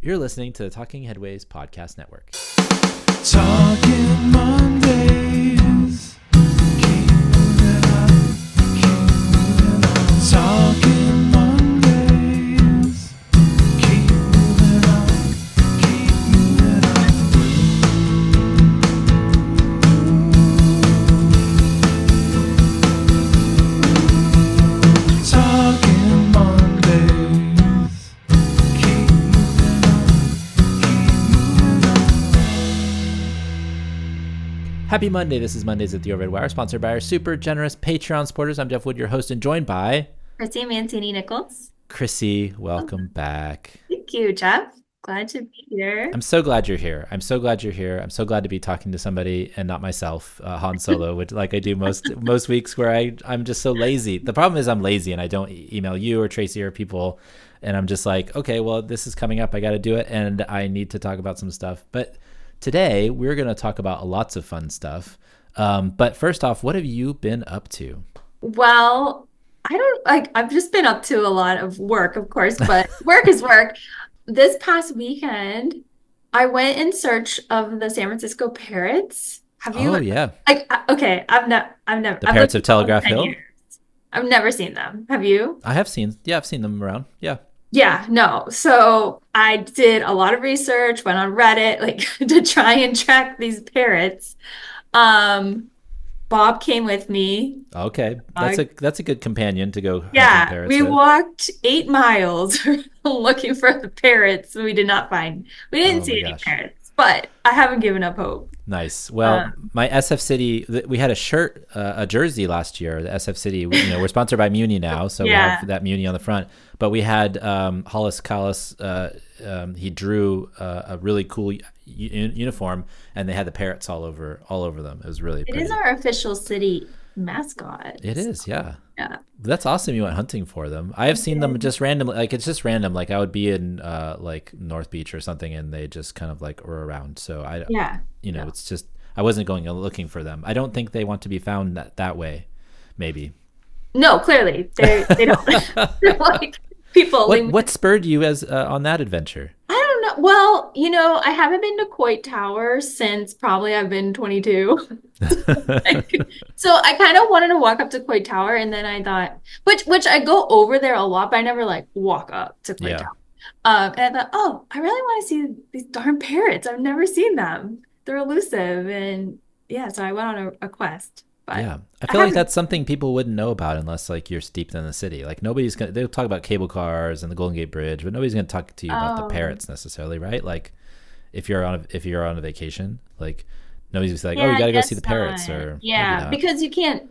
You're listening to the Talking Headways Podcast Network. Talking Mondays. Keep moving on. Keep moving on. Talking Mondays. Keep moving on. Keep moving on. Talking Mondays. Keep moving on. Keep moving on. Happy Monday. This is Mondays at the Overhead Wire, sponsored by our super generous Patreon supporters. I'm Jeff Wood, your host, and joined by Chrissy Mancini Nichols. Chrissy. Welcome back. Thank you, Jeff. Glad to be here. I'm so glad you're here. I'm so glad to be talking to somebody and not myself, Han Solo, which like I do most weeks where I'm just so lazy. The problem is I'm lazy and I don't email you or Tracy or people. And I'm just like, okay, well, this is coming up. I got to do it. And I need to talk about some stuff. But today we're going to talk about lots of fun stuff. But first off, what have you been up to? Well, I've just been up to a lot of work, of course, but work is work. This past weekend, I went in search of the San Francisco Parrots. Have you? Oh, yeah. Okay, I've never. The Parrots of Telegraph Hill? I've never seen them. Have you? I've seen them around. Yeah. Yeah, no. So I did a lot of research, went on Reddit, to try and track these parrots. Bob came with me. Okay. That's a good companion to go hunting parrots we with. walked 8 miles looking for the parrots. We didn't see any parrots, but I haven't given up hope. Nice. Well, my SF City, we had a jersey last year, the SF City. We're sponsored by Muni now, so we have that Muni on the front. But we had Hollis Callis, he drew a really cool uniform, and they had the parrots all over them. It was really pretty. It is our official city mascot. It is, yeah. Yeah. That's awesome you went hunting for them. I have seen them just randomly, it's just random. Like I would be in North Beach or something and they just kind of were around. So it's just, I wasn't going looking for them. I don't think they want to be found that way, maybe. No, clearly they don't. They're people. What spurred you on that adventure? I don't know. Well, I haven't been to Coit Tower since probably I've been 22. So I kind of wanted to walk up to Coit Tower, and then I thought, which I go over there a lot, but I never walk up to Coit Tower. And I thought, oh, I really want to see these darn parrots. I've never seen them. They're elusive, and so I went on a quest. But yeah, I feel like that's something people wouldn't know about unless you're steeped in the city. Nobody's gonna. They'll talk about cable cars and the Golden Gate Bridge, but nobody's gonna talk to you about the parrots necessarily, right? If you're on a vacation, nobody's oh, you gotta go see the parrots, or because you can't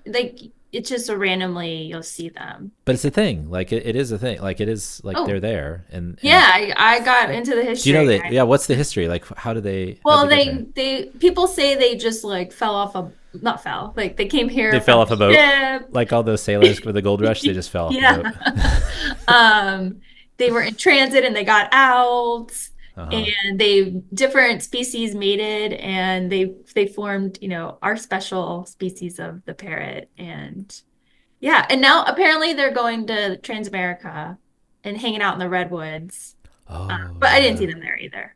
it's just randomly you'll see them. But it's a thing. It is a thing. It is they're there. And I got into the history. Do you know what's the history? How do they? Well, they people say they just fell off they came here. They fell off a boat. Like all those sailors with the gold rush, they just fell off the boat. They were in transit and they got out. And different species mated, and they formed, our special species of the parrot, and now apparently they're going to Transamerica and hanging out in the redwoods. But I didn't see them there either.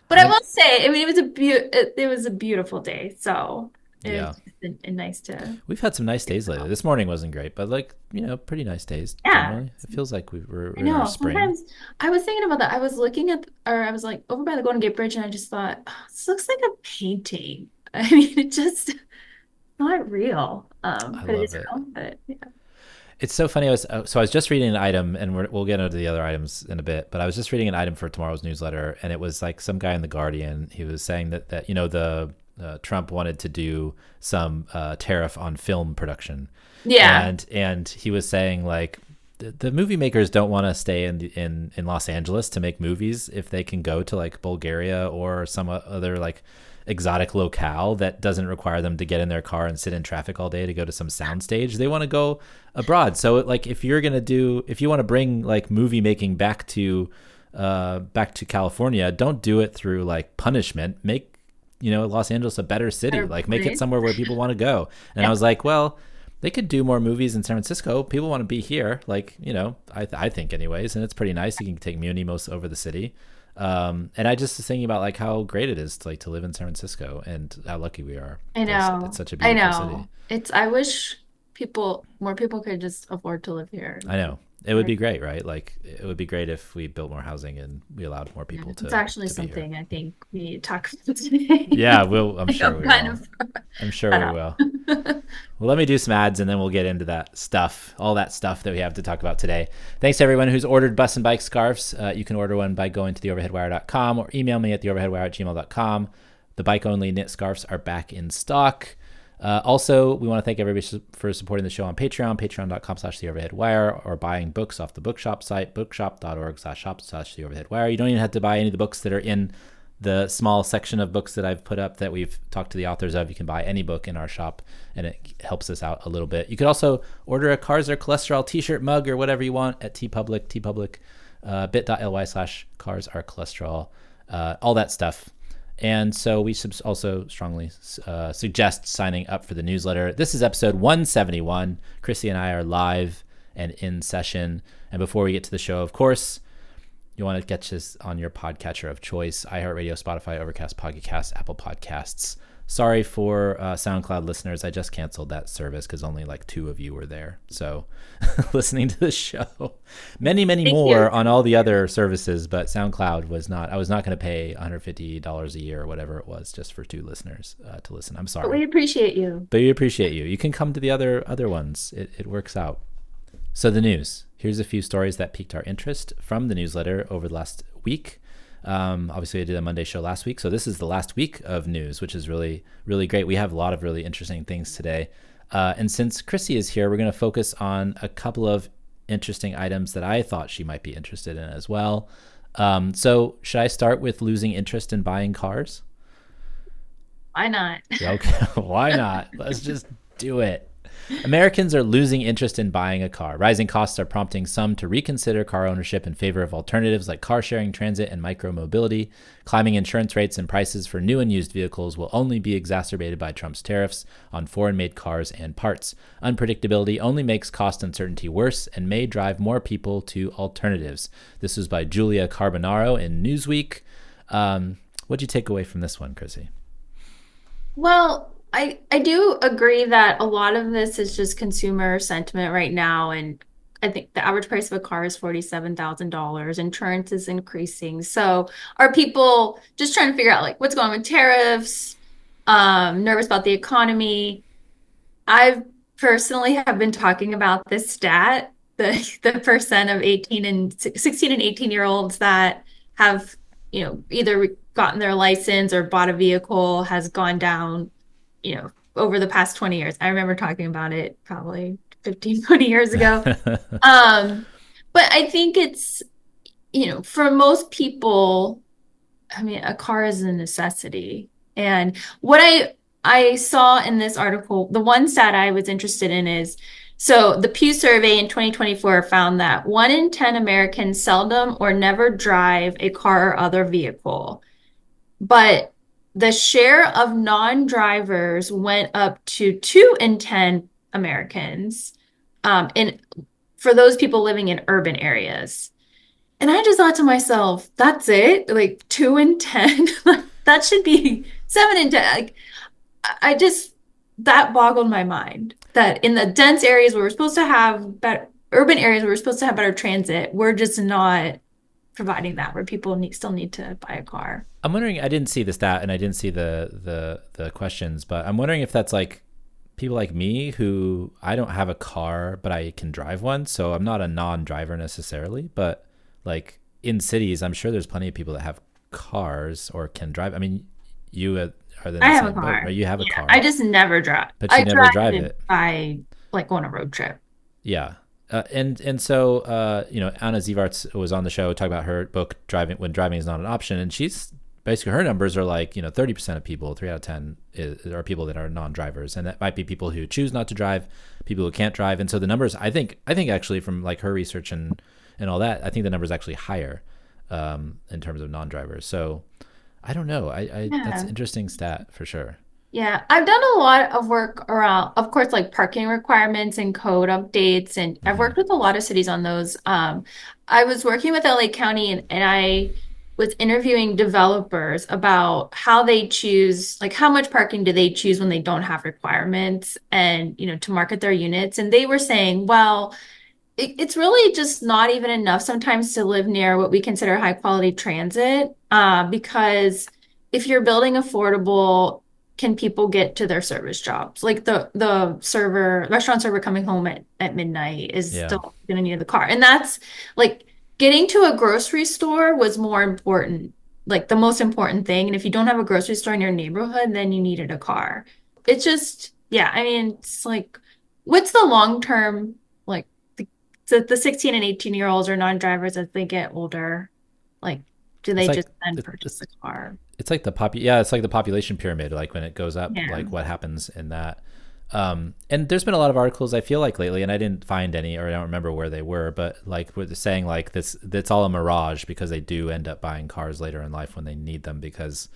But I will say, it was a beautiful day, so it was nice to. We've had some nice days lately. This morning wasn't great, but pretty nice days. Yeah, generally. It feels like we're I know. in spring. Sometimes I was thinking about that. I was looking I was over by the Golden Gate Bridge, and I just thought, this looks like a painting. I mean, it just not real. But it is real. But yeah. It's so funny. I was just reading an item, and we'll get into the other items in a bit. But I was just reading an item for tomorrow's newsletter, and it was some guy in the Guardian. He was saying that the Trump wanted to do some tariff on film production. Yeah. And he was saying the movie makers don't want to stay in Los Angeles to make movies if they can go to Bulgaria or some other exotic locale that doesn't require them to get in their car and sit in traffic all day to go to some soundstage. They want to go abroad. So if you want to bring movie making back to California, don't do it through punishment. Make Los Angeles a better city. Make it somewhere where people want to go. And I was well, they could do more movies in San Francisco. People want to be here. I think anyways, and it's pretty nice. You can take Muni most over the city. And I just was thinking about like how great it is to like to live in San Francisco and how lucky we are. I It's know. such a I beautiful city. know. I wish more people could just afford to live here. I know it would Right. be great, right? Like it would be great if we built more housing and we allowed more Yeah, people it's actually to be here. something I think we need to talk about today. Yeah, we'll. I'm Like sure I'm we kind will. of I'm sure fed we up. will. Well, let me do some ads and then we'll get into that stuff, all that stuff that we have to talk about today. Thanks to everyone who's ordered Bus and Bike scarves. You can order one by going to theoverheadwire.com or email me at theoverheadwire@gmail.com. The bike only knit scarves are back in stock. Also, we want to thank everybody for supporting the show on Patreon, patreon.com/theoverheadwire, or buying books off the bookshop site, bookshop.org/shop/theoverheadwire. You don't even have to buy any of the books that are in the small section of books that I've put up that we've talked to the authors of. You can buy any book in our shop and it helps us out a little bit. You could also order a Cars Are Cholesterol t-shirt, mug, or whatever you want at tpublic, bit.ly/Cars Are Cholesterol, all that stuff. And so we also strongly suggest signing up for the newsletter. This is episode 171. Chrissy and I are live and in session. And before we get to the show, of course, you want to get this on your podcatcher of choice: iHeartRadio, Spotify, Overcast, Pocket Casts, Apple Podcasts. Sorry for SoundCloud listeners. I just canceled that service because only like 2 of you were there. So listening to the show, many Thank you. more on all the other services, but SoundCloud was not. I was not going to pay $150 a year or whatever it was just for 2 listeners to listen. I'm But we sorry, appreciate you. but we appreciate you. You can come to the other ones. It works out. So the news. Here's a few stories that piqued our interest from the newsletter over the last week. Obviously, I did a Monday show last week, so this is the last week of news, which is really, really great. We have a lot of really interesting things today. And since Chrissy is here, we're going to focus on a couple of interesting items that I thought she might be interested in as well. So should I start with losing interest in buying cars? Why not? Yeah, okay. Why not? Let's just do it. Americans are losing interest in buying a car. Rising costs are prompting some to reconsider car ownership in favor of alternatives like car sharing, transit, and micromobility. Climbing insurance rates and prices for new and used vehicles will only be exacerbated by Trump's tariffs on foreign-made cars and parts. Unpredictability only makes cost uncertainty worse and may drive more people to alternatives. This was by Julia Carbonaro in Newsweek. What'd you take away from this one, Chrissy? Well, I do agree that a lot of this is just consumer sentiment right now. And I think the average price of a car is $47,000. Insurance is increasing. So are people just trying to figure out like what's going on with tariffs? Nervous about the economy? I've personally have been talking about this stat, the percent of 18 and 16 and 18 year olds that have, either gotten their license or bought a vehicle has gone down, over the past 20 years. I remember talking about it probably 15, 20 years ago. Um, but I think it's, for most people, I mean, a car is a necessity. And what I saw in this article, the one stat I was interested in is so the Pew survey in 2024 found that 1 in 10 Americans seldom or never drive a car or other vehicle. But the share of non-drivers went up to 2 in 10 Americans, in for those people living in urban areas. And I just thought to myself, that's it? Like 2 in 10? Like that should be 7 in 10. Like I just that boggled my mind that in the dense areas where we're supposed to have better urban areas where we're supposed to have better transit, we're just not providing that where people still need to buy a car. I'm wondering. I didn't see the stat and I didn't see the questions, but I'm wondering if that's like people like me who I don't have a car, but I can drive one, so I'm not a non-driver necessarily. But like in cities, I'm sure there's plenty of people that have cars or can drive. I mean, you are in I the have a same boat, car. right? You have a Yeah, car, I just never drive. but you I never drive drive if it. I like go on a road trip. Yeah. And so Anna Zivarts was on the show talking about her book Driving When Driving Is Not an Option, and she's basically her numbers are like 30% of people, 3 out of 10 are people that are non-drivers, and that might be people who choose not to drive, people who can't drive, and so the numbers I think actually from like her research and all that, I think the number is actually higher in terms of non-drivers. So I don't know, I that's an Yeah. interesting stat for sure. Yeah, I've done a lot of work around, of course, like parking requirements and code updates, and I've Hmm. worked with a lot of cities on those. I was working with LA County, and I was interviewing developers about how they choose, like how much parking do they choose when they don't have requirements and, to market their units. And they were saying, well, it's really just not even enough sometimes to live near what we consider high quality transit, because if you're building affordable, can people get to their service jobs? Like the restaurant server coming home at midnight is Yeah. still going to need the car. And that's like getting to a grocery store was more important, like the most important thing. And if you don't have a grocery store in your neighborhood, then you needed a car. It's just, yeah, I mean, it's like, what's the long term, like, the 16 and 18-year-olds are non-drivers as they get older. Like, do It's they like just then it, purchase a car? it's like the yeah, it's like the population pyramid. Like when it goes up, Yeah. like what happens in that. And there's been a lot of articles I feel like lately, and I didn't find any, or I don't remember where they were, but like we're saying like this, that's all a mirage because they do end up buying cars later in life when they need them because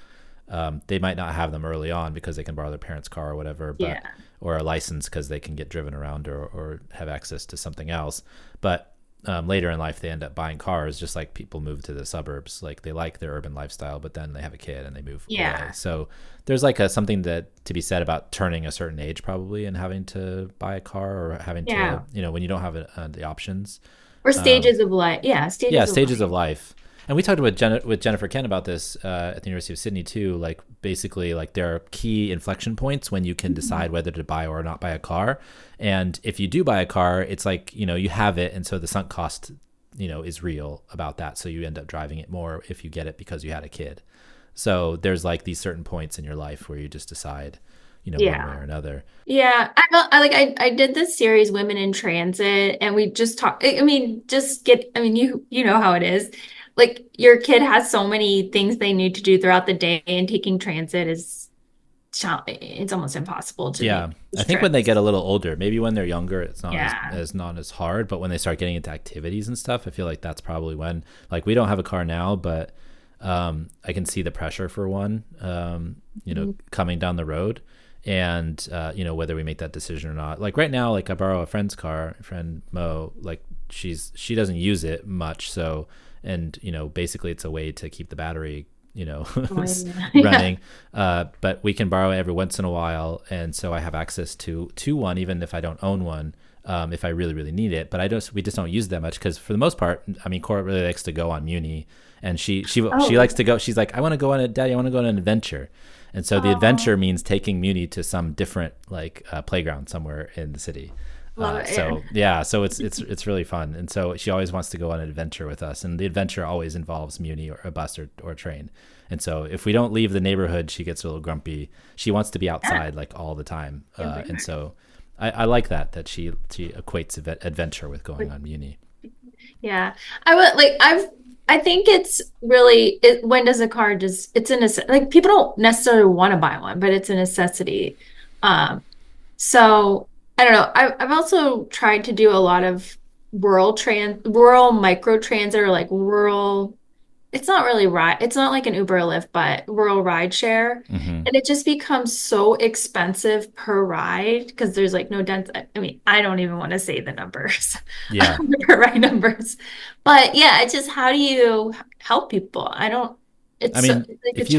they might not have them early on because they can borrow their parents' car or whatever, but Yeah. or a license because they can get driven around or have access to something else. But later in life, they end up buying cars, just like people move to the suburbs. Like they like their urban lifestyle, but then they have a kid and they move away. Yeah. So there's like something that to be said about turning a certain age probably and having to buy a car or having to, Yeah. when you don't have the options. Or stages of life. Yeah, Yeah, stages of stages of life. life. And we talked with Jennifer Kent about this at the University of Sydney too. Like basically, like there are key inflection points when you can decide whether to buy or not buy a car. And if you do buy a car, it's like you have it, and so the sunk cost is real about that. So you end up driving it more if you get it because you had a kid. So there's like these certain points in your life where you just decide, one way Yeah. or another. Yeah, I did this series Women in Transit and we just talk I mean just get I mean you know how it is. Like your kid has so many things they need to do throughout the day and taking transit is it's almost impossible to make Yeah, I those think when they trips. get a little older, maybe when they're younger, it's not Yeah. not as hard. But when they start getting into activities and stuff, I feel like that's probably when. Like we don't have a car now, but I can see the pressure for one, Mhm. coming down the road, and whether we make that decision or not. Like right now, like I borrow a friend's car, friend Mo. Like she doesn't use it much, so and basically it's a way to keep the battery Oh, yeah. Yeah. running, but we can borrow it every once in a while, and so I have access to one even if I don't own one, if I really really need it. But we just don't use it that much because for the most part, I mean, Cora really likes to go on Muni, and she Oh. likes to go. She's like, I want to go on Daddy, I want to go on an adventure. And so the Oh, adventure means taking Muni to some different like playground somewhere in the city. love it. Yeah. So yeah, so it's really fun, and so she always wants to go on an adventure with us, and the adventure always involves Muni or a bus or a train. And so if we don't leave the neighborhood, she gets a little grumpy. She wants to be Yeah. outside like all the time, Can't blame and her. so I like that she equates adventure with going on Muni. Yeah. I would like I think it's really when does a car just it's a like people don't necessarily want to buy one, but it's a necessity. Um so I don't know. I've also tried to do a lot of rural micro transit or like rural it's not really it's not like an Uber or Lyft, but rural ride share. Hmm. And it just becomes so expensive per ride because there's like no dent. I mean, I don't even want to say the numbers, Yeah. the per ride numbers. But yeah, it's just how do you help people? I don't, I it's mean, like a challenge. if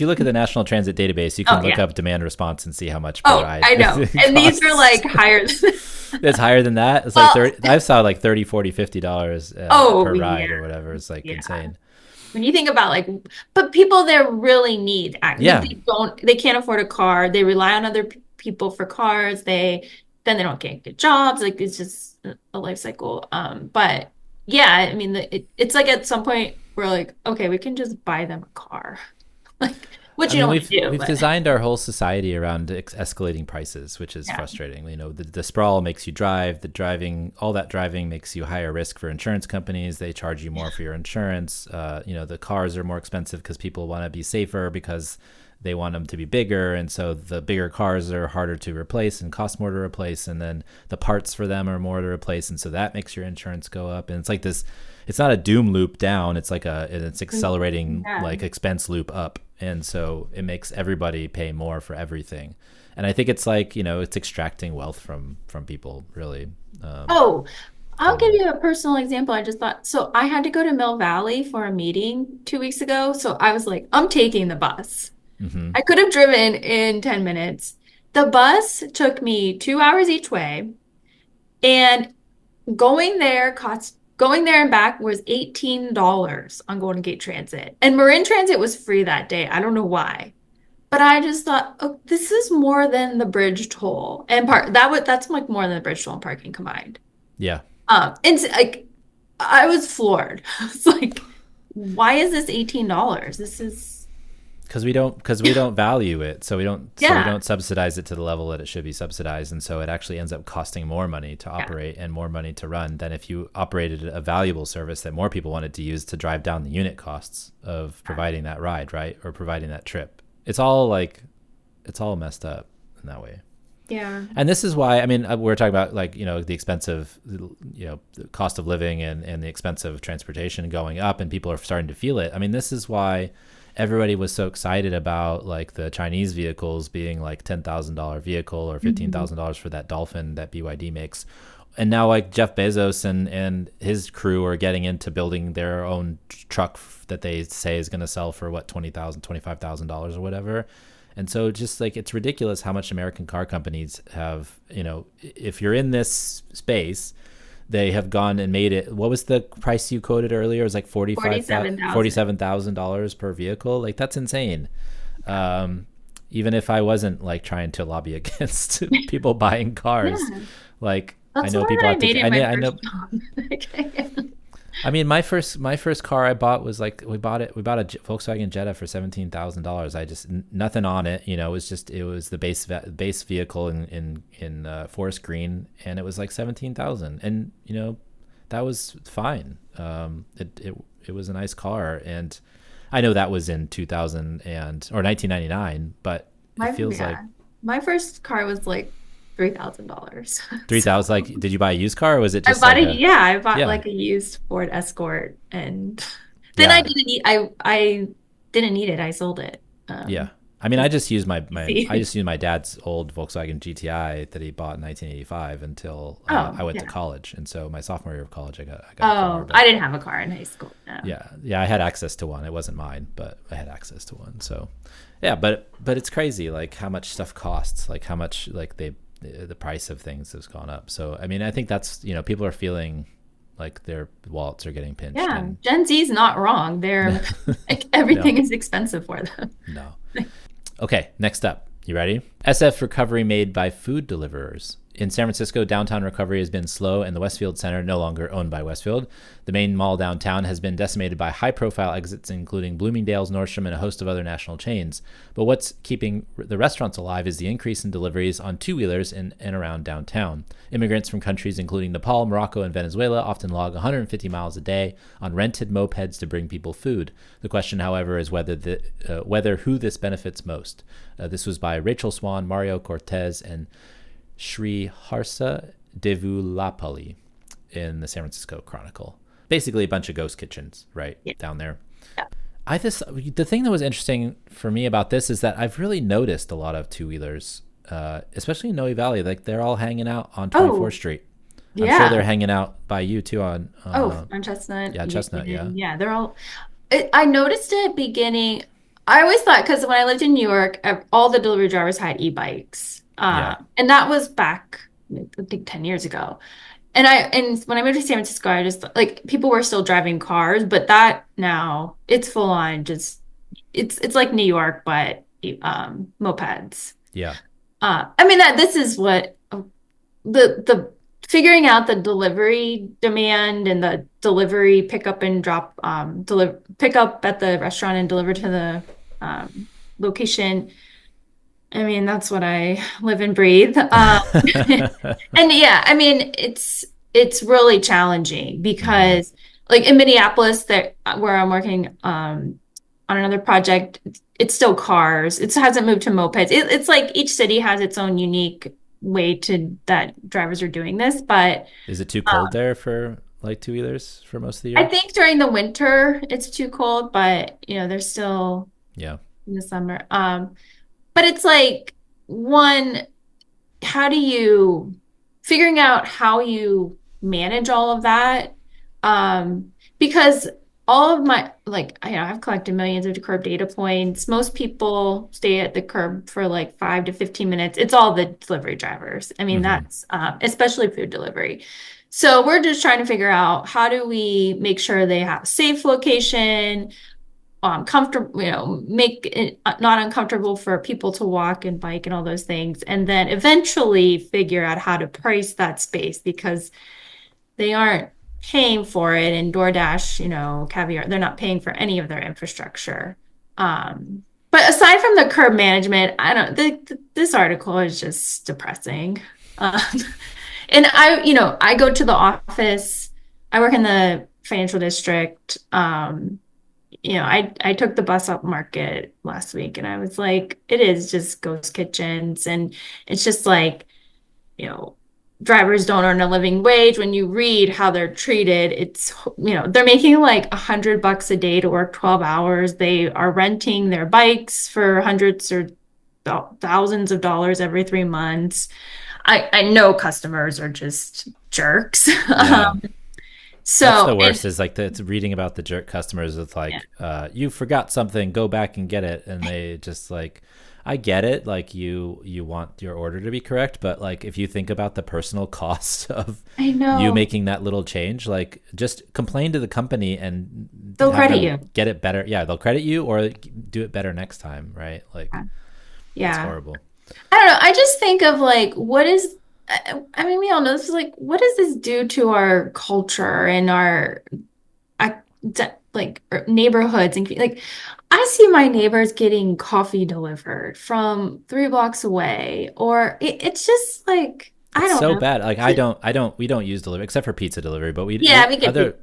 you look at the National Transit Database, you Oh can look yeah. up demand response and see how much per Oh, ride I know. it And these are costs. like higher than, It's higher than that. It's like well, 30. I saw like 30, 40, $50 oh per yeah, ride or whatever. It's like yeah. insane. When you think about like, but people there really need like Yeah. they can't afford a car. They rely on other people for cars. Then they don't get good jobs. Like it's just a life cycle. But yeah, I mean, it's like at some point we're like, okay, we can just buy them a car, like which I you mean, don't want to do, we've but designed our whole society around escalating prices, which is yeah, frustrating. The sprawl makes you drive. All that driving makes you higher risk for insurance companies. They charge you more for your insurance. The cars are more expensive because people want to be safer because they want them to be bigger, and so the bigger cars are harder to replace and cost more to replace, and then the parts for them are more to replace, and so that makes your insurance go up. And it's like this. It's not a doom loop down. It's like it's accelerating yeah, like expense loop up, and so it makes everybody pay more for everything. And I think it's like it's extracting wealth from people really. oh, I'll give you a personal example. I just thought, so I had to go to Mill Valley for a meeting 2 weeks ago. So I was like, I'm taking the bus. Hmm. I could have driven in 10 minutes. The bus took me 2 hours each way, and going there and back was $18 on Golden Gate Transit. And Marin Transit was free that day. I don't know why. But I just thought, oh, this is more than the bridge toll and park. That's like more than the bridge toll and parking combined. Yeah. And like I was floored. It's like, why is this $18? This is Because we don't value it, so we yeah, don't subsidize it to the level that it should be subsidized, and so it actually ends up costing more money to yeah, operate and more money to run than if you operated a valuable service that more people wanted to use to drive down the unit costs of providing that ride, right, or providing that trip. It's all messed up in that way. yeah. And this is why, I mean, we're talking about like, the expensive, the cost of living and the expense of transportation going up, and people are starting to feel it. I mean, this is why everybody was so excited about like the Chinese vehicles being like $10,000 vehicle or Mhm. $15,000 for that Dolphin that BYD makes. And now like Jeff Bezos and his crew are getting into building their own truck that they say is going to sell for what, $25,000 or whatever. And so just like it's ridiculous how much American car companies have, if you're in this space, they have gone and made it. What was the price you quoted earlier? It was like 47,000. $47,000 per vehicle. Like that's insane. Um, Even if I wasn't like trying to lobby against people buying cars, Yeah. like I That's know more than people I have made to. in my I know. first job. Okay. I mean, my first car I bought was like we bought a Volkswagen Jetta for $17,000. I just nothing on it, it was the base vehicle in forest green, and it was like 17,000, and that was fine. It was a nice car, and I know that was in 2000 or 1999, but it feels like Yeah. My first car was like $3,000. three So thousand. Like, did you buy a used car, or was it I just bought like a a yeah, I bought yeah like a used Ford Escort, and then yeah I didn't need it. I sold it. Yeah. I mean, Because I easy. just used my dad's old Volkswagen GTI that he bought in 1985 until Oh, I went to yeah. college. And so my sophomore year of college, I got a car. Oh, I But didn't have a car in high school. No. yeah, I had access to one. It wasn't mine, but I had access to one. So yeah, but it's crazy like how much stuff costs, like how much like the price of things has gone up. So I mean, I think that's people are feeling like their wallets are getting pinched, Yeah, and Gen Z's not wrong. They're like no, everything is expensive for them. no. Okay, next up. You ready? SF recovery made by food deliverers. In San Francisco, downtown recovery has been slow, and the Westfield Center, no longer owned by Westfield. The main mall downtown has been decimated by high profile exits, including Bloomingdale's, Nordstrom, and a host of other national chains. But what's keeping the restaurants alive is the increase in deliveries on two wheelers in and around downtown. Immigrants from countries including Nepal, Morocco, and Venezuela often log 150 miles a day on rented mopeds to bring people food. The question, however, is whether who this benefits most. This was by Rachel Swan, Mario Cortez, and Sri Harsa Devulapalli in the San Francisco Chronicle. Basically, a bunch of ghost kitchens, right, Yeah. down there. Yeah. The thing that was interesting for me about this is that I've really noticed a lot of two wheelers, especially in Noe Valley. Like they're all hanging out on 24th Oh, Street. I'm sure they're yeah. hanging out by you too on Oh, on Chestnut, yeah, Chestnut. Yeah, Union. Yeah, they're all. I noticed it beginning. I always thought because when I lived in New York, all the delivery drivers had e-bikes, yeah, and that was back, I think, 10 years ago. And when I moved to San Francisco, I just like people were still driving cars, but that now it's full on just it's like New York, but mopeds. yeah, I mean that this is what the figuring out the delivery demand and the delivery pickup and drop deliver pick up at the restaurant and deliver to the location. I mean, that's what I live and breathe. And yeah, I mean, it's really challenging hmm because like in Minneapolis that where I'm working on another project, it's still cars. It hasn't moved to mopeds. It's like each city has its own unique way to that drivers are doing this, but Is it too cold there for like two wheelers for most of the I year? think during the winter it's too cold, but they're still Yeah, in the summer. But it's like one, how do you figuring out how you manage all of that. Because all of my, like, I've collected millions of curb data points. Most people stay at the curb for like 5 to 15 minutes. It's all the delivery drivers. I mean, Hmm. that's especially food delivery. So we're just trying to figure out how do we make sure they have a safe location, comfortable, make it not uncomfortable for people to walk and bike and all those things, and then eventually figure out how to price that space because they aren't paying for it. And DoorDash, Caviar, they're not paying for any of their infrastructure. But aside from the curb management, I don't. This article is just depressing. Um, and I go to the office. I work in the financial district. I took the bus up market last week and I was like, it is just ghost kitchens. And it's just like, you know, drivers don't earn a living wage. When you read how they're treated, they're making like $100 a day to work 12 hours. They are renting their bikes for hundreds or thousands of dollars every 3 months. I know customers are just jerks. Yeah. That's So, the and worst is like it's reading about the jerk customers with yeah, like, you forgot something, go back and get it. And they just like, I get it. Like you want your order to be correct, but like if you think about the personal cost of I you know making that little change, like just complain to the company and they'll have credit them you. get it better. Yeah, they'll credit you or do it better next time, right? Like it's Yeah. horrible. I don't know. I just think of like, I mean, we all know this is like, what does this do to our culture and our uh, like neighborhoods and like, I see my neighbors getting coffee delivered from 3 blocks away, or it's just like, I It's don't so know. bad. Like we don't use delivery except for pizza delivery, but Yeah, we get pizza.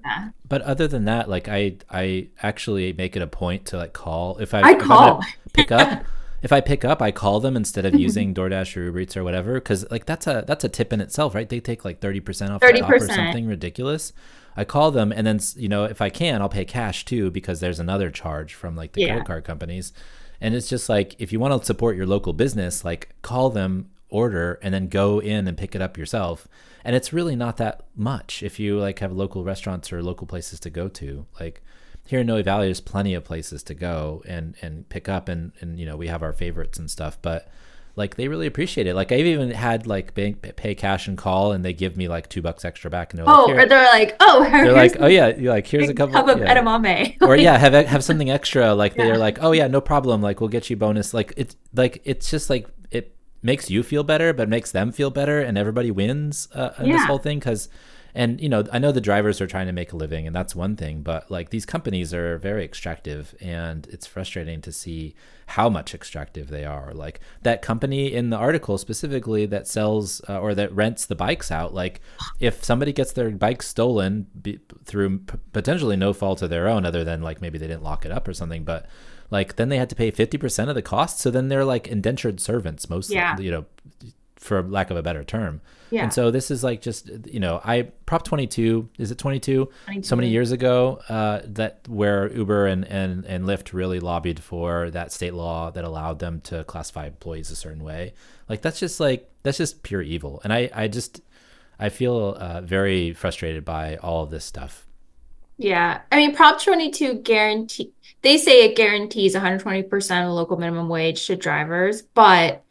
but other than that, like I actually make it a point to like call I if I'm gonna call. pick up, if I pick up, I call them instead of using DoorDash or Uber Eats or whatever, because like that's a tip in itself, right? They take like 30% off the top or 30%. something ridiculous. I call them and then if I can, I'll pay cash too because there's another charge from like the credit Yeah. card companies, and it's just like if you want to support your local business, like call them, order, and then go in and pick it up yourself. And it's really not that much if you like have local restaurants or local places to go to. Like here in Noe Valley, there's plenty of places to go and pick up, and we have our favorites and stuff, but like they really appreciate it. Like I've even had like pay cash and call, and they give me like $2 extra back, and they're like, Oh, or here. they're like, oh, They're here's like, oh a yeah, you're like here's a big couple, tub of yeah, edamame. or Like, yeah, have something extra. Like yeah. they're like, oh yeah, no problem. Like we'll get you bonus. Like it's just like it makes you feel better, but makes them feel better, and everybody wins in this Yeah. whole thing. Because, and I know the drivers are trying to make a living, and that's one thing. But like these companies are very extractive, and it's frustrating to see how much extractive they are. Like that company in the article specifically that sells or that rents the bikes out. Like if somebody gets their bike stolen through potentially no fault of their own, other than like maybe they didn't lock it up or something, but like then they had to pay 50% of the cost. So then they're like indentured servants, mostly, Yeah. for lack of a better term. And Yeah. so this is like just I Prop 22, is it 22? So many 22. years ago, that where Uber and Lyft really lobbied for that state law that allowed them to classify employees a certain way. Like that's just pure evil. And I feel very frustrated by all of this stuff. Yeah. I mean, Prop 22 they say it guarantees 120% of the local minimum wage to drivers, but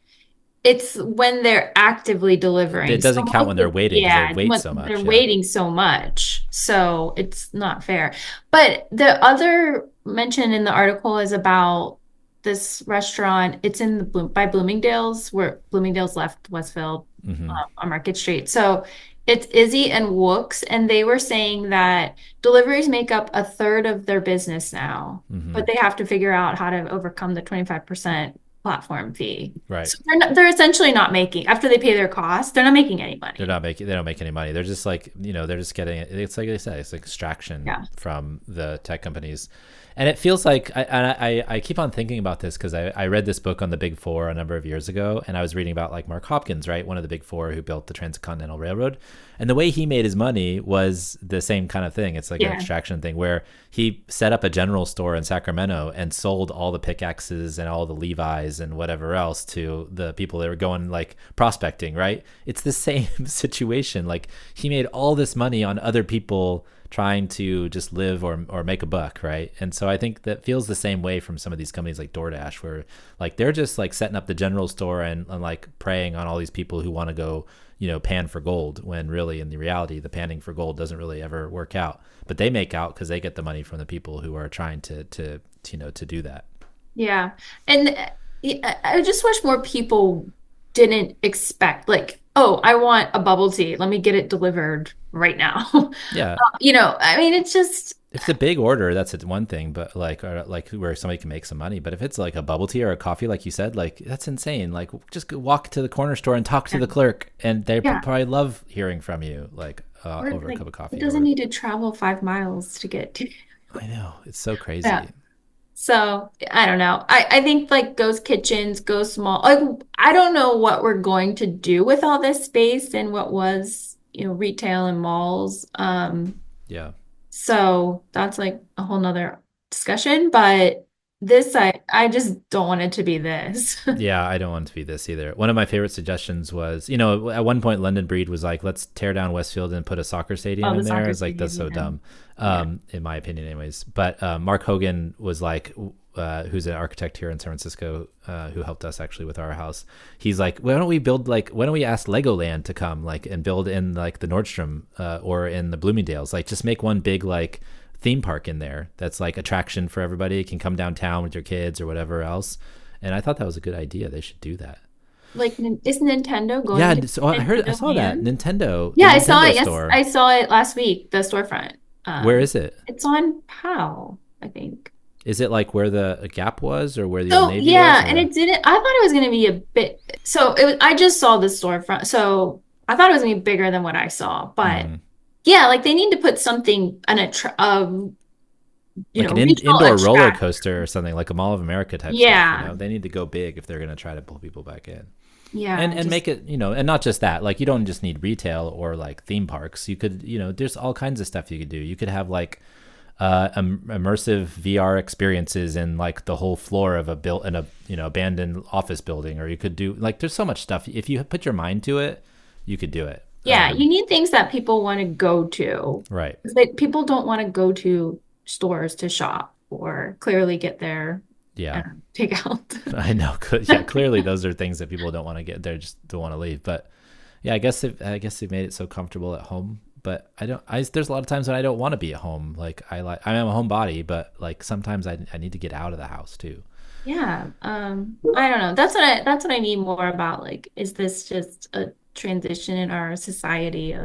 it's when they're actively delivering. It So doesn't count when they're waiting because they yeah, wait so they're much. Yeah. waiting so much. So it's not fair. But the other mention in the article is about this restaurant. It's in the by Bloomingdale's, where Bloomingdale's left Westfield, Hmm. on Market Street. So it's Izzy and Wooks, and they were saying that deliveries make up a third of their business now, Hmm. but they have to figure out how to overcome the 25% platform fee. Right. So they're essentially not making, after they pay their costs, they're not making any They're money. not making, they don't make any money. They're just like, they're just getting, it's like they said, it's like extraction Yeah. from the tech companies. And it feels like I keep on thinking about this because I read this book on the Big Four a number of years ago, and I was reading about like Mark Hopkins, right, one of the Big Four who built the Transcontinental Railroad, and the way he made his money was the same kind of thing. It's like an extraction thing where he set up a general store in Sacramento and sold all the pickaxes and all the Levi's and whatever else to the people that were going like prospecting, right? It's the same situation. Like he made all this money on other people trying to just live or make a buck, right? And so I think that feels the same way from some of these companies like DoorDash, where like they're just like setting up the general store and like preying on all these people who want to go, you know, pan for gold, when really in the reality the panning for gold doesn't really ever work out. But they make out because they get the money from the people who are trying to you know, to do that. Yeah. And I just wish more people didn't expect, like, oh, I want a bubble tea. Let me get it delivered right now. Yeah. You know, I mean, it's just, If it's a big order, that's one thing, but like, or like where somebody can make some money. But if it's like a bubble tea or a coffee, like you said, like that's insane. Like just go walk to the corner store and talk to the clerk, and they probably love hearing from you, like or over a like cup of coffee. it doesn't need to travel 5 miles to get to. I know, it's so crazy. Yeah. So I don't know. I think like ghost kitchens, go small. Like I don't know what we're going to do with all this space and what was, you know, retail and malls. Yeah. So that's like a whole nother discussion. But this, I just don't want it to be this. Yeah, I don't want it to be this either. One of my favorite suggestions was, you know, at one point London Breed was like, let's tear down Westfield and put a soccer stadium in there. It's like, that's so dumb, in my opinion anyways. But Mark Hogan was like, who's an architect here in San Francisco, who helped us actually with our house. He's like, why don't we ask Legoland to come like and build in like the Nordstrom or in the Bloomingdale's, like just make one big like theme park in there that's like attraction for everybody. You can come downtown with your kids or whatever else. And I thought that was a good idea. They should do that. Like, is Nintendo going? Yeah, to so I saw that Nintendo. Yeah, I the saw Nintendo it. Yes, store. I saw it last week. The storefront. Where is it? It's on POW, I think. Is it like where the Gap was, or where the So Old Navy yeah, was? and it didn't. I thought it was going to be a bit. So I just saw the storefront. So I thought it was going to be bigger than what I saw. But yeah, like they need to put something like an regional indoor roller attract. coaster or something, like a Mall of America type Yeah. stuff. You know, they need to go big if they're going to try to pull people back in. Yeah, And just- make it, you know, and not just that. Like you don't just need retail or like theme parks. You could, you know, there's all kinds of stuff you could do. You could have like immersive VR experiences in like the whole floor of abandoned office building, or you could do like there's so much stuff. If you put your mind to it, you could do it. yeah, you need things that people want to go to. Right. Like people don't want to go to stores to shop or clearly get their takeout. I know. Yeah, clearly those are things that people don't want to get. They just don't want to leave. But yeah, I guess they've made it so comfortable at home. But there's a lot of times when I don't want to be at home. Like I'm a homebody, but like sometimes I need to get out of the house too. Yeah. I don't know. That's what I need more about. Like, is this just a transition in our society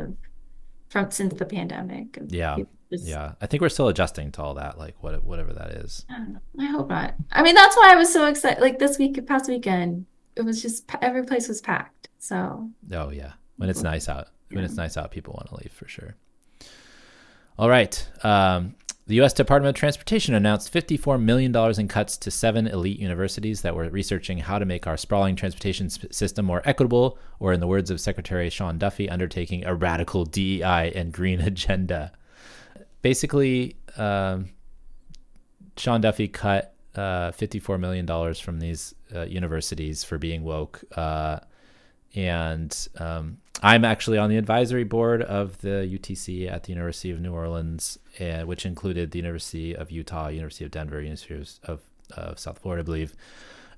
since the pandemic? Yeah. Yeah. I think we're still adjusting to all that, like whatever that is. I don't know. I hope not. I mean, that's why I was so excited. Like past weekend, it was just every place was packed. So. Oh yeah. When it's nice out. When it's nice out, people want to leave for sure. All right. The U.S. Department of Transportation announced $54 million in cuts to 7 elite universities that were researching how to make our sprawling transportation system more equitable, or in the words of Secretary Sean Duffy, undertaking a radical DEI and green agenda. Basically, Sean Duffy cut $54 million from these universities for being woke. And I'm actually on the advisory board of the UTC at the University of New Orleans, which included the University of Utah, University of Denver, University of South Florida, I believe.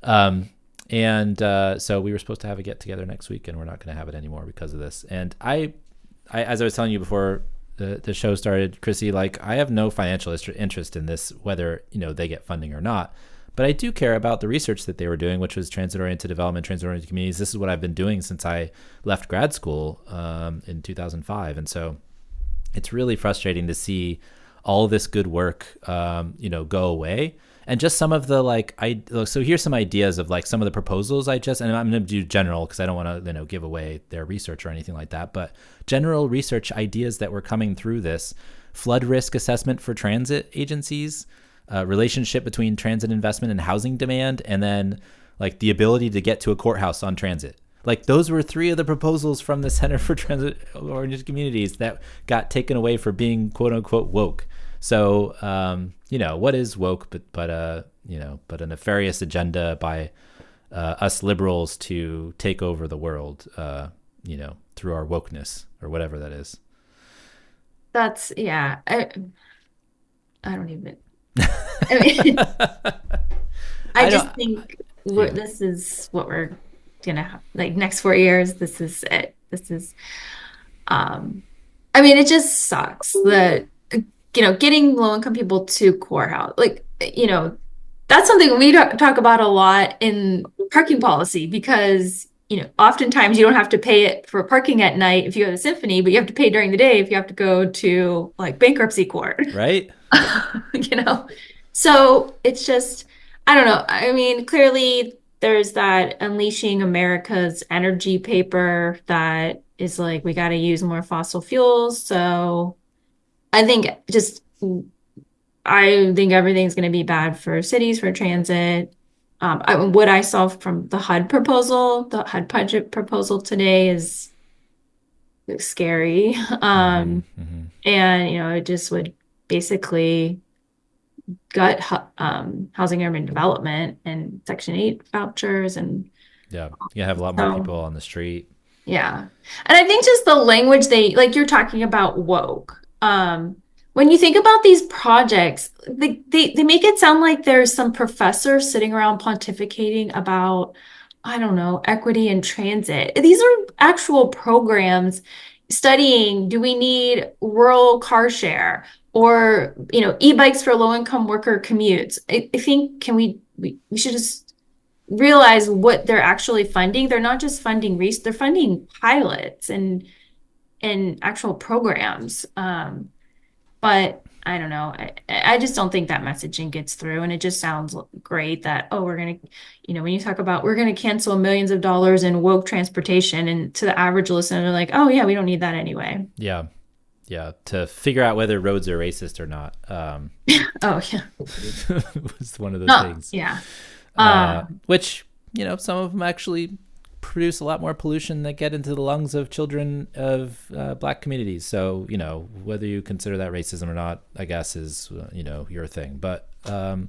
So we were supposed to have a get together next week, and we're not going to have it anymore because of this. And I, as I was telling you before the show started, Chrissy, like I have no financial interest in this, whether they get funding or not. But I do care about the research that they were doing, which was transit-oriented development, transit-oriented communities. This is what I've been doing since I left grad school in 2005. And so it's really frustrating to see all this good work, go away. And just some of the so here's some ideas of like some of the proposals and I'm going to do general because I don't want to, give away their research or anything like that. But general research ideas that were coming through this: flood risk assessment for transit agencies. relationship between transit investment and housing demand, and then like the ability to get to a courthouse on transit. Like those were three of the proposals from the Center for Transit Oriented Communities that got taken away for being quote unquote woke. So what is woke but a nefarious agenda by us liberals to take over the world, through our wokeness or whatever that is. That's yeah. I don't even. I mean, I I don't. just think Yeah. this is what we're gonna have. Like next 4 years, this is it. This is. Um, I mean, it just sucks that getting low income people to courthouse, like that's something we talk about a lot in parking policy because oftentimes you don't have to pay it for parking at night if you go to the symphony, but you have to pay during the day if you have to go to like bankruptcy court. Right. you know so it's just, I don't know. I mean, clearly there's that Unleashing America's Energy paper that is like we got to use more fossil fuels. So I think everything's going to be bad for cities, for transit. What I saw from the HUD budget proposal today is scary. Mm-hmm, mm-hmm. And, it just would basically gut housing urban development and Section 8 vouchers. And Yeah, you have a lot more so, people on the street. yeah. And I think just the language like you're talking about woke. When you think about these projects, they make it sound like there's some professor sitting around pontificating about, I don't know, equity in transit. These are actual programs studying, do we need rural car share or, e-bikes for low-income worker commutes? I think we should just realize what they're actually funding. They're not just funding they're funding pilots and actual programs. But I don't know. I just don't think that messaging gets through. And it just sounds great that, oh, we're going to, when you talk about we're going to cancel millions of dollars in woke transportation, and to the average listener, they're like, oh, yeah, we don't need that anyway. Yeah. Yeah. To figure out whether roads are racist or not. Oh, yeah. Was one of those things. Yeah. Which, some of them actually produce a lot more pollution that get into the lungs of children of Black communities. So, whether you consider that racism or not, I guess is, your thing. But I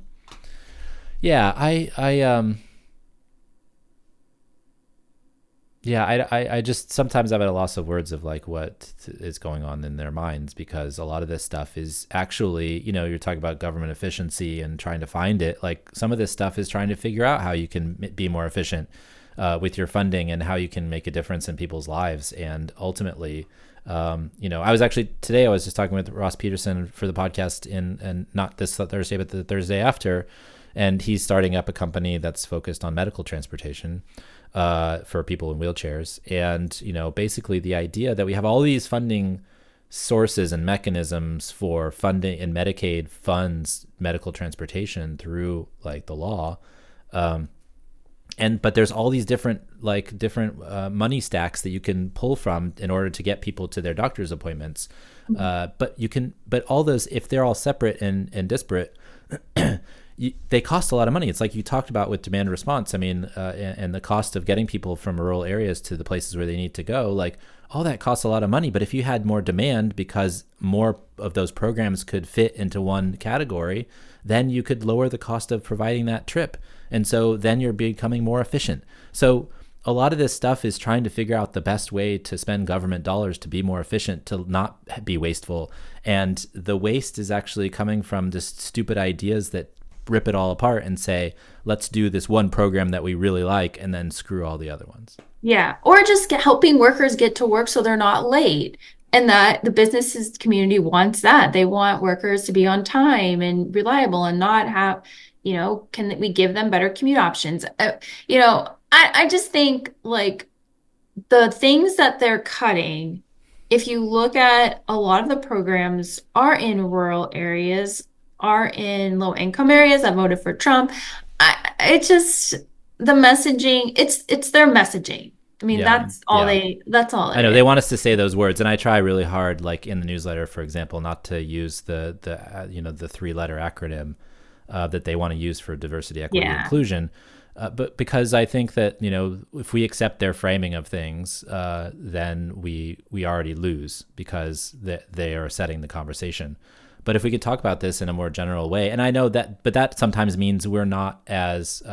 just sometimes I'm at a loss of words of like what is going on in their minds, because a lot of this stuff is actually, you're talking about government efficiency and trying to find it. Like some of this stuff is trying to figure out how you can be more efficient with your funding and how you can make a difference in people's lives. And ultimately, I was just talking with Ross Peterson for the podcast and not this Thursday, but the Thursday after. And he's starting up a company that's focused on medical transportation for people in wheelchairs. And, basically the idea that we have all these funding sources and mechanisms for funding, and Medicaid funds medical transportation through like the law. But there's all these different money stacks that you can pull from in order to get people to their doctor's appointments. But all those, if they're all separate and disparate, they cost a lot of money. It's like you talked about with demand response. I mean, and the cost of getting people from rural areas to the places where they need to go, like all that costs a lot of money. But if you had more demand because more of those programs could fit into one category, then you could lower the cost of providing that trip. And so then you're becoming more efficient. So a lot of this stuff is trying to figure out the best way to spend government dollars to be more efficient, to not be wasteful. And the waste is actually coming from just stupid ideas that rip it all apart and say, let's do this one program that we really like and then screw all the other ones. Yeah. Or just helping workers get to work so they're not late. And that the businesses community wants that. They want workers to be on time and reliable and not have, can we give them better commute options? I just think like the things that they're cutting, if you look at a lot of the programs are in rural areas, are in low income areas that voted for Trump. The messaging, it's their messaging. I mean, that's all I know they want us to say those words, and I try really hard, like in the newsletter, for example, not to use the 3-letter acronym that they want to use for diversity, equity, Yeah. inclusion. But because I think that, if we accept their framing of things, then we already lose because they are setting the conversation. But if we could talk about this in a more general way, and I know that, but that sometimes means we're not as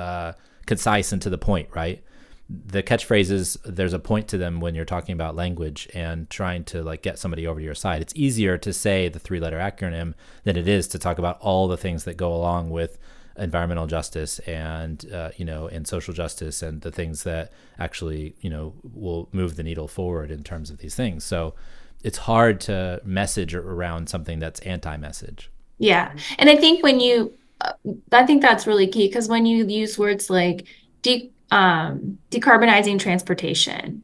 concise and to the point, right? The catchphrases, there's a point to them when you're talking about language and trying to like get somebody over to your side. It's easier to say the 3-letter acronym than it is to talk about all the things that go along with environmental justice and and social justice and the things that actually will move the needle forward in terms of these things. So it's hard to message around something that's anti-message. Yeah. And I think I think that's really key because when you use words like decarbonizing transportation,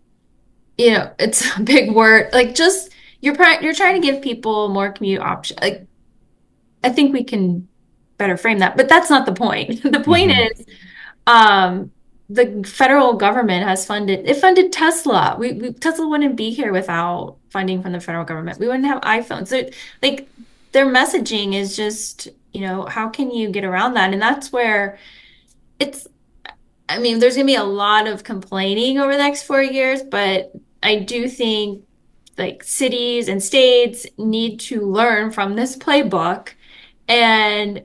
it's a big word. Like just you're trying to give people more commute options. Like I think we can better frame that, but that's not the point. The point Mm-hmm. is, the federal government has funded Tesla. Tesla wouldn't be here without funding from the federal government. We wouldn't have iPhones. So, like their messaging is just, how can you get around that? And that's where it's, I mean, there's going to be a lot of complaining over the next 4 years, but I do think like cities and states need to learn from this playbook and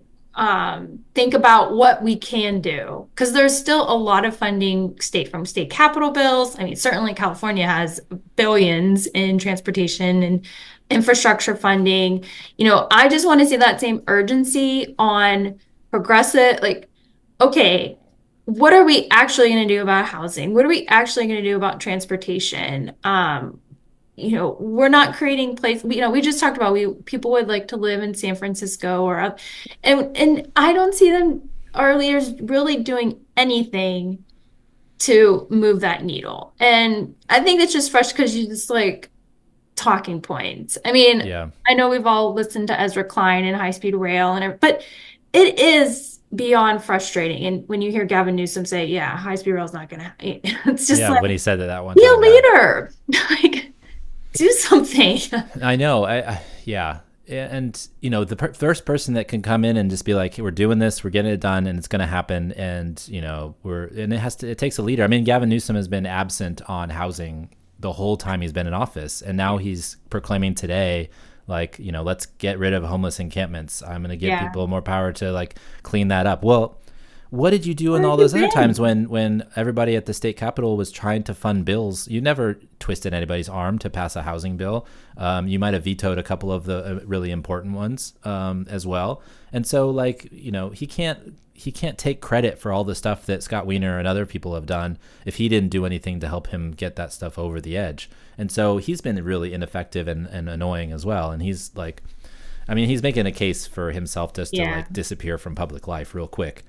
think about what we can do because there's still a lot of funding from state capital bills. I mean, certainly California has billions in transportation and infrastructure funding. I just want to see that same urgency on progressive, like, okay, what are we actually going to do about housing? What are we actually going to do about transportation? We're not creating place. We just talked about people would like to live in San Francisco or up, and I don't see our leaders really doing anything to move that needle. And I think it's just fresh because you just like talking points. I mean, Yeah. I know we've all listened to Ezra Klein and High Speed Rail but it is beyond frustrating. And when you hear Gavin Newsom say, "Yeah, high speed rail is not gonna," it's just Yeah. like When he said that one be a time, yeah. leader. Like do something. I know. Yeah. And the first person that can come in and just be like, hey, we're doing this, we're getting it done, and it's going to happen, and it takes a leader. I mean, Gavin Newsom has been absent on housing the whole time he's been in office, and now he's proclaiming today, like, let's get rid of homeless encampments. I'm going to give Yeah. people more power to like clean that up. Well, what did you do in Where all have you those other times been? when everybody at the state capitol was trying to fund bills? You never twisted anybody's arm to pass a housing bill. You might have vetoed a couple of the really important ones as well. And so, like, he can't take credit for all the stuff that Scott Wiener and other people have done if he didn't do anything to help him get that stuff over the edge. And so he's been really ineffective and annoying as well. And he's like, I mean, he's making a case for himself just to Yeah. like disappear from public life real quick.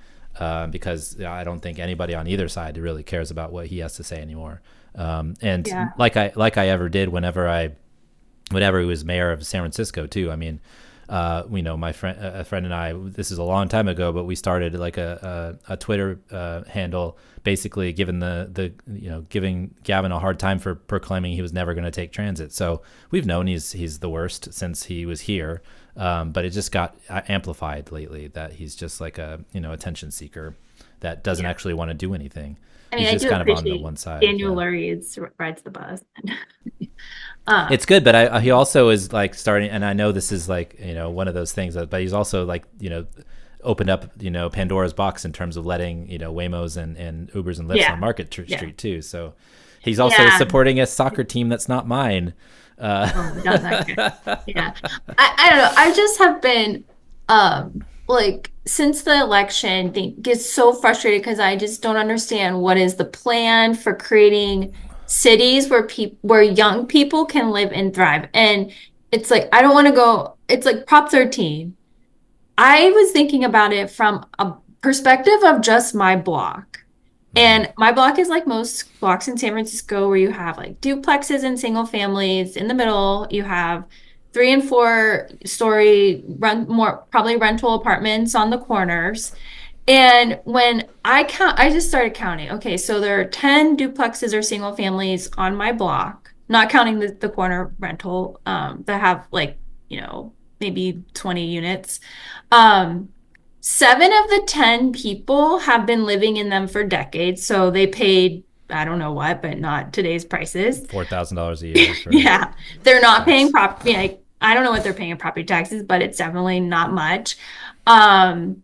Because I don't think anybody on either side really cares about what he has to say anymore. And Yeah. like I ever did whenever he was mayor of San Francisco too. I mean, my friend, a friend and I, this is a long time ago, but we started like a Twitter handle, basically giving giving Gavin a hard time for proclaiming he was never going to take transit. So we've known he's the worst since he was here. But it just got amplified lately that he's just like a attention seeker that doesn't Yeah. actually want to do anything. I mean, He's I just do kind of on the appreciate one side. Daniel Yeah. Lurie rides the bus. It's good, but he also is like starting, and I know this is like one of those things, but he's also like opened up Pandora's box in terms of letting Waymos and Ubers and Lyfts Yeah. on Market Yeah. Street too. So he's also Yeah. supporting a soccer team that's not mine. Oh my God, that guy. Yeah. I don't know. I just have been like since the election, get so frustrated because I just don't understand what is the plan for creating cities where young people can live and thrive. And it's like I don't want to go, it's like Prop 13. I was thinking about it from a perspective of just my block. Mhm. And my block is like most blocks in San Francisco where you have like duplexes and single families. In the middle, you have 3 and 4 story more probably rental apartments on the corners. And when I just started counting. Okay, so there are 10 duplexes or single families on my block, not counting the corner rental that have like, maybe 20 units. Um, 7 of the 10 people have been living in them for decades. So they paid, I don't know what, but not today's prices. $4,000 a year for Yeah. They're not paying tax. property. Like, I don't know what they're paying in property taxes, but it's definitely not much. Um,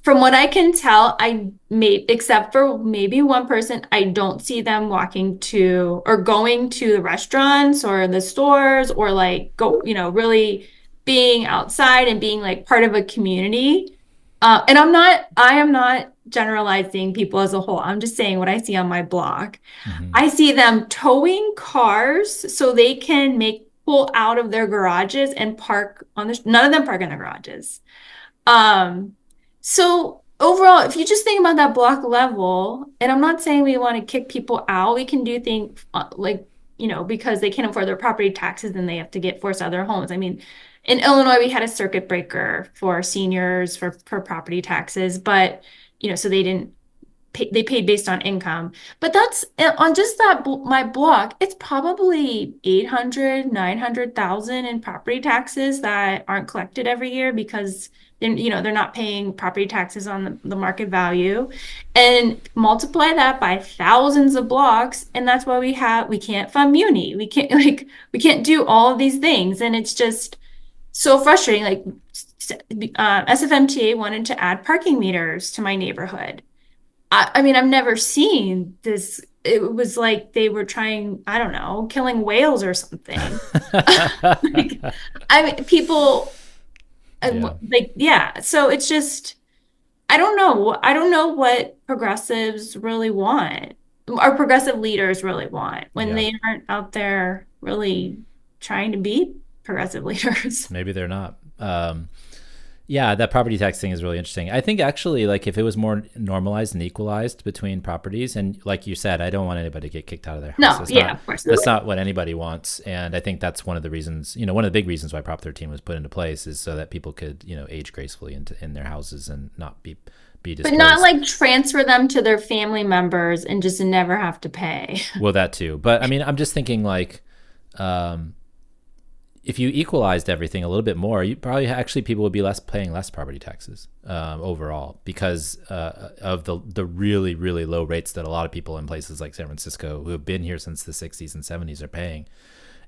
from what I can tell, I may, except for maybe one person, I don't see them walking to or going to the restaurants or the stores or like go, really being outside and being like part of a community. And I am not generalizing people as a whole. I'm just saying what I see on my block. Hmm. I see them towing cars so they can pull out of their garages and park on none of them park in the garages. Um, so overall, if you just think about that block level, and I'm not saying we want to kick people out, we can do things like, because they can't afford their property taxes and they have to get forced out of their homes. I mean, in Illinois, we had a circuit breaker for seniors for property taxes, but so they didn't they paid based on income. But that's on just that my block, it's probably 800, 900,000 in property taxes that aren't collected every year because they're not paying property taxes on the market value. And multiply that by thousands of blocks, and that's why we can't fund muni. We can't we can't do all of these things. And it's just so frustrating. Like SFMTA wanted to add parking meters to my neighborhood. I mean, I've never seen this. It was like they were trying, I don't know, killing whales or something. Like, I mean, people, Yeah. like, yeah. So it's just, I don't know. I don't know what progressives really want, or progressive leaders really want when Yeah. they aren't out there really trying to be progressive leaders. Maybe they're not. Yeah, that property tax thing is really interesting. I think actually, like, if it was more normalized and equalized between properties, and like you said, I don't want anybody to get kicked out of their house. No, yeah, of course. That's not what anybody wants. And I think that's one of the reasons, one of the big reasons why Prop 13 was put into place is so that people could, age gracefully in their houses and not be But not displaced. like transfer them to their family members and just never have to pay. Well, that too. But I mean, I'm just thinking like, um, if you equalized everything a little bit more, you probably actually people would be paying less property taxes overall because of the really really low rates that a lot of people in places like San Francisco who have been here since the 60s and 70s are paying.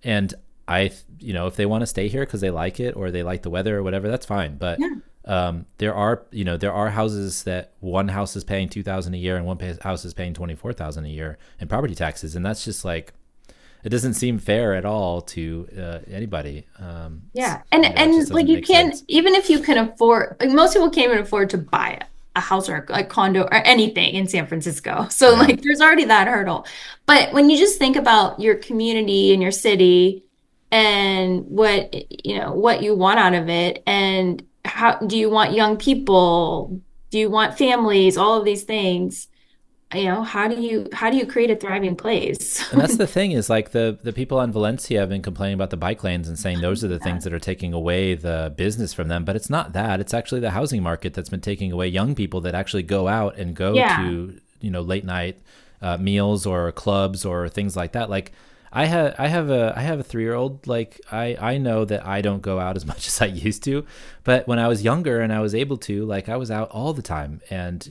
And if they want to stay here because they like it or they like the weather or whatever, that's fine. But Yeah. there are houses that one house is paying 2,000 a year and one house is paying 24,000 a year in property taxes, and that's just like it doesn't seem fair at all to anybody. Yeah. And It just like doesn't you make can, sense. even if you can afford, like most people can't even afford to buy a house or like condo or anything in San Francisco. So Yeah. like there's already that hurdle. But when you just think about your community and your city and what you want out of it, and how do you want young people? Do you want families? All of these things, how do you create a thriving place? And that's the thing is like the people on Valencia have been complaining about the bike lanes and saying those are the things that are taking away the business from them. But it's not that. It's actually the housing market that's been taking away young people that actually go out and go Yeah. to, late night meals or clubs or things like that. Like I have a 3-year-old. Like I know that I don't go out as much as I used to, but when I was younger and I was able to, like I was out all the time and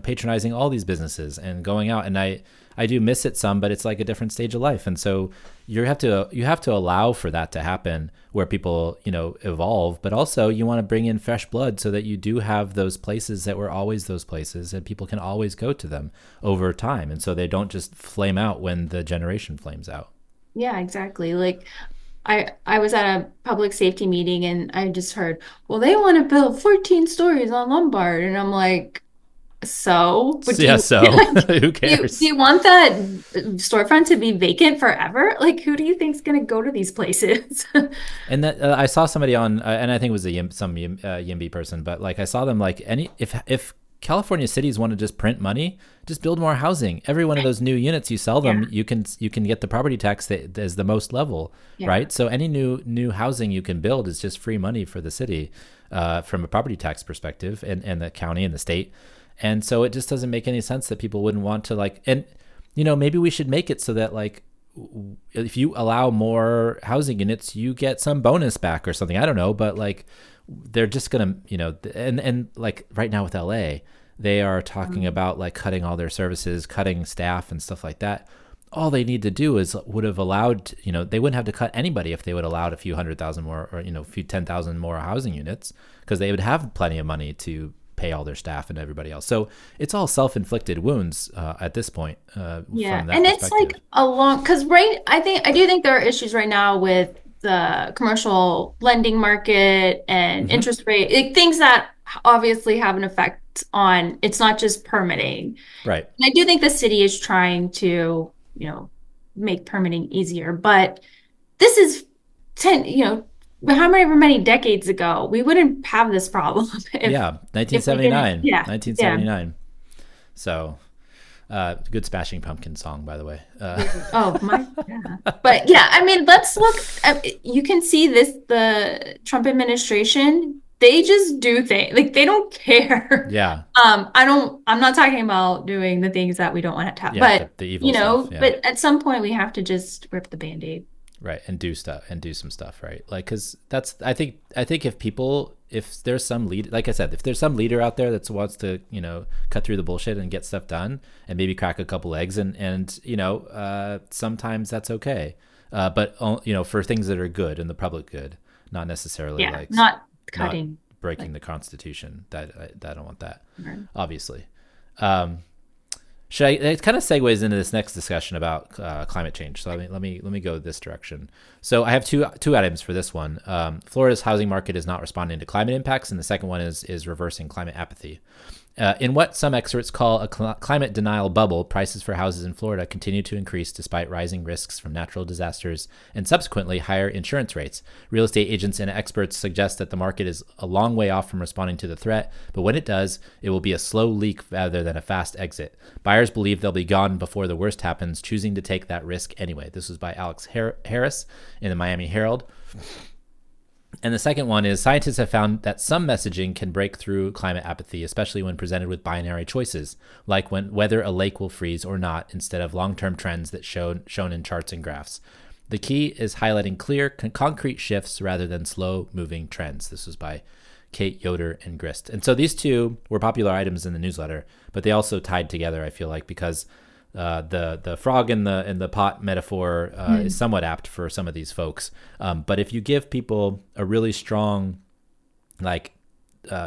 patronizing all these businesses and going out, and I do miss it some, but it's like a different stage of life. And so you have to allow for that to happen where people, evolve, but also you want to bring in fresh blood so that you do have those places that were always those places and people can always go to them over time. And so they don't just flame out when the generation flames out. Yeah, exactly. Like I was at a public safety meeting and I just heard, well, they want to build 14 stories on Lombard. And I'm like, so, but So, yeah, so who do cares? you want that storefront to be vacant forever? Like, who do you think's going to go to these places? And that I saw somebody on, and I think it was some YIMBY person, but like I saw them like if California cities want to just print money, just build more housing. Every one of those new units you sell them, Yeah, you can get the property tax that is the most level, yeah, right? So any new housing you can build is just free money for the city, from a property tax perspective, and the county and the state. And so it just doesn't make any sense that people wouldn't want to like, and maybe we should make it so that like if you allow more housing units, you get some bonus back or something. I don't know, but like they're just gonna, and like right now with LA, they are talking about like cutting all their services, cutting staff and stuff like that. All they need to do is would have allowed, they wouldn't have to cut anybody if they would allowed a few 100,000 more, or a few 10,000 more housing units, because they would have plenty of money to pay all their staff and everybody else. So it's all self-inflicted wounds at this point. Yeah, From that and it's like perspective. a long because I do think there are issues right now with the commercial lending market and Hmm. interest rate, things that obviously have an effect on it's not just permitting. Right. And I do think the city is trying to, make permitting easier, but this is 10, however many decades ago, we wouldn't have this problem Yeah. if we didn't. 1979. Yeah, yeah. 1979. So good Smashing Pumpkins song, by the way. Oh my, yeah. But yeah, I mean, let's look you can see the Trump administration, they just do things like they don't care. Yeah. I'm not talking about doing the things that we don't want to have, Yeah. but The evil stuff. Yeah. but at some point we have to just rip the Band-Aid. Right. And do stuff and do some stuff. Right. Like, cause I think if there's some lead, like I said, if there's some leader out there that wants to, cut through the bullshit and get stuff done and maybe crack a couple eggs and sometimes that's okay. But, for things that are good and the public good, not necessarily Yeah, like not not cutting. breaking Like, the Constitution. That I don't want that, right. obviously. Um, should I? It kind of segues into this next discussion about climate change. So let me go this direction. So I have two items for this one. Florida's housing market is not responding to climate impacts, and the second one is reversing climate apathy. In what some experts call a climate denial bubble, prices for houses in Florida continue to increase despite rising risks from natural disasters and subsequently higher insurance rates. Real estate agents and experts suggest that the market is a long way off from responding to the threat, but when it does, it will be a slow leak rather than a fast exit. Buyers believe they'll be gone before the worst happens, choosing to take that risk anyway. This was by Alex Harris in the Miami Herald. And the second one is scientists have found that some messaging can break through climate apathy, especially when presented with binary choices, like whether a lake will freeze or not, instead of long-term trends that shown in charts and graphs. The key is highlighting clear, concrete shifts rather than slow-moving trends. This was by Kate Yoder and Grist. And so these two were popular items in the newsletter, but they also tied together, I feel like, because the frog in the pot metaphor is somewhat apt for some of these folks. But if you give people a really strong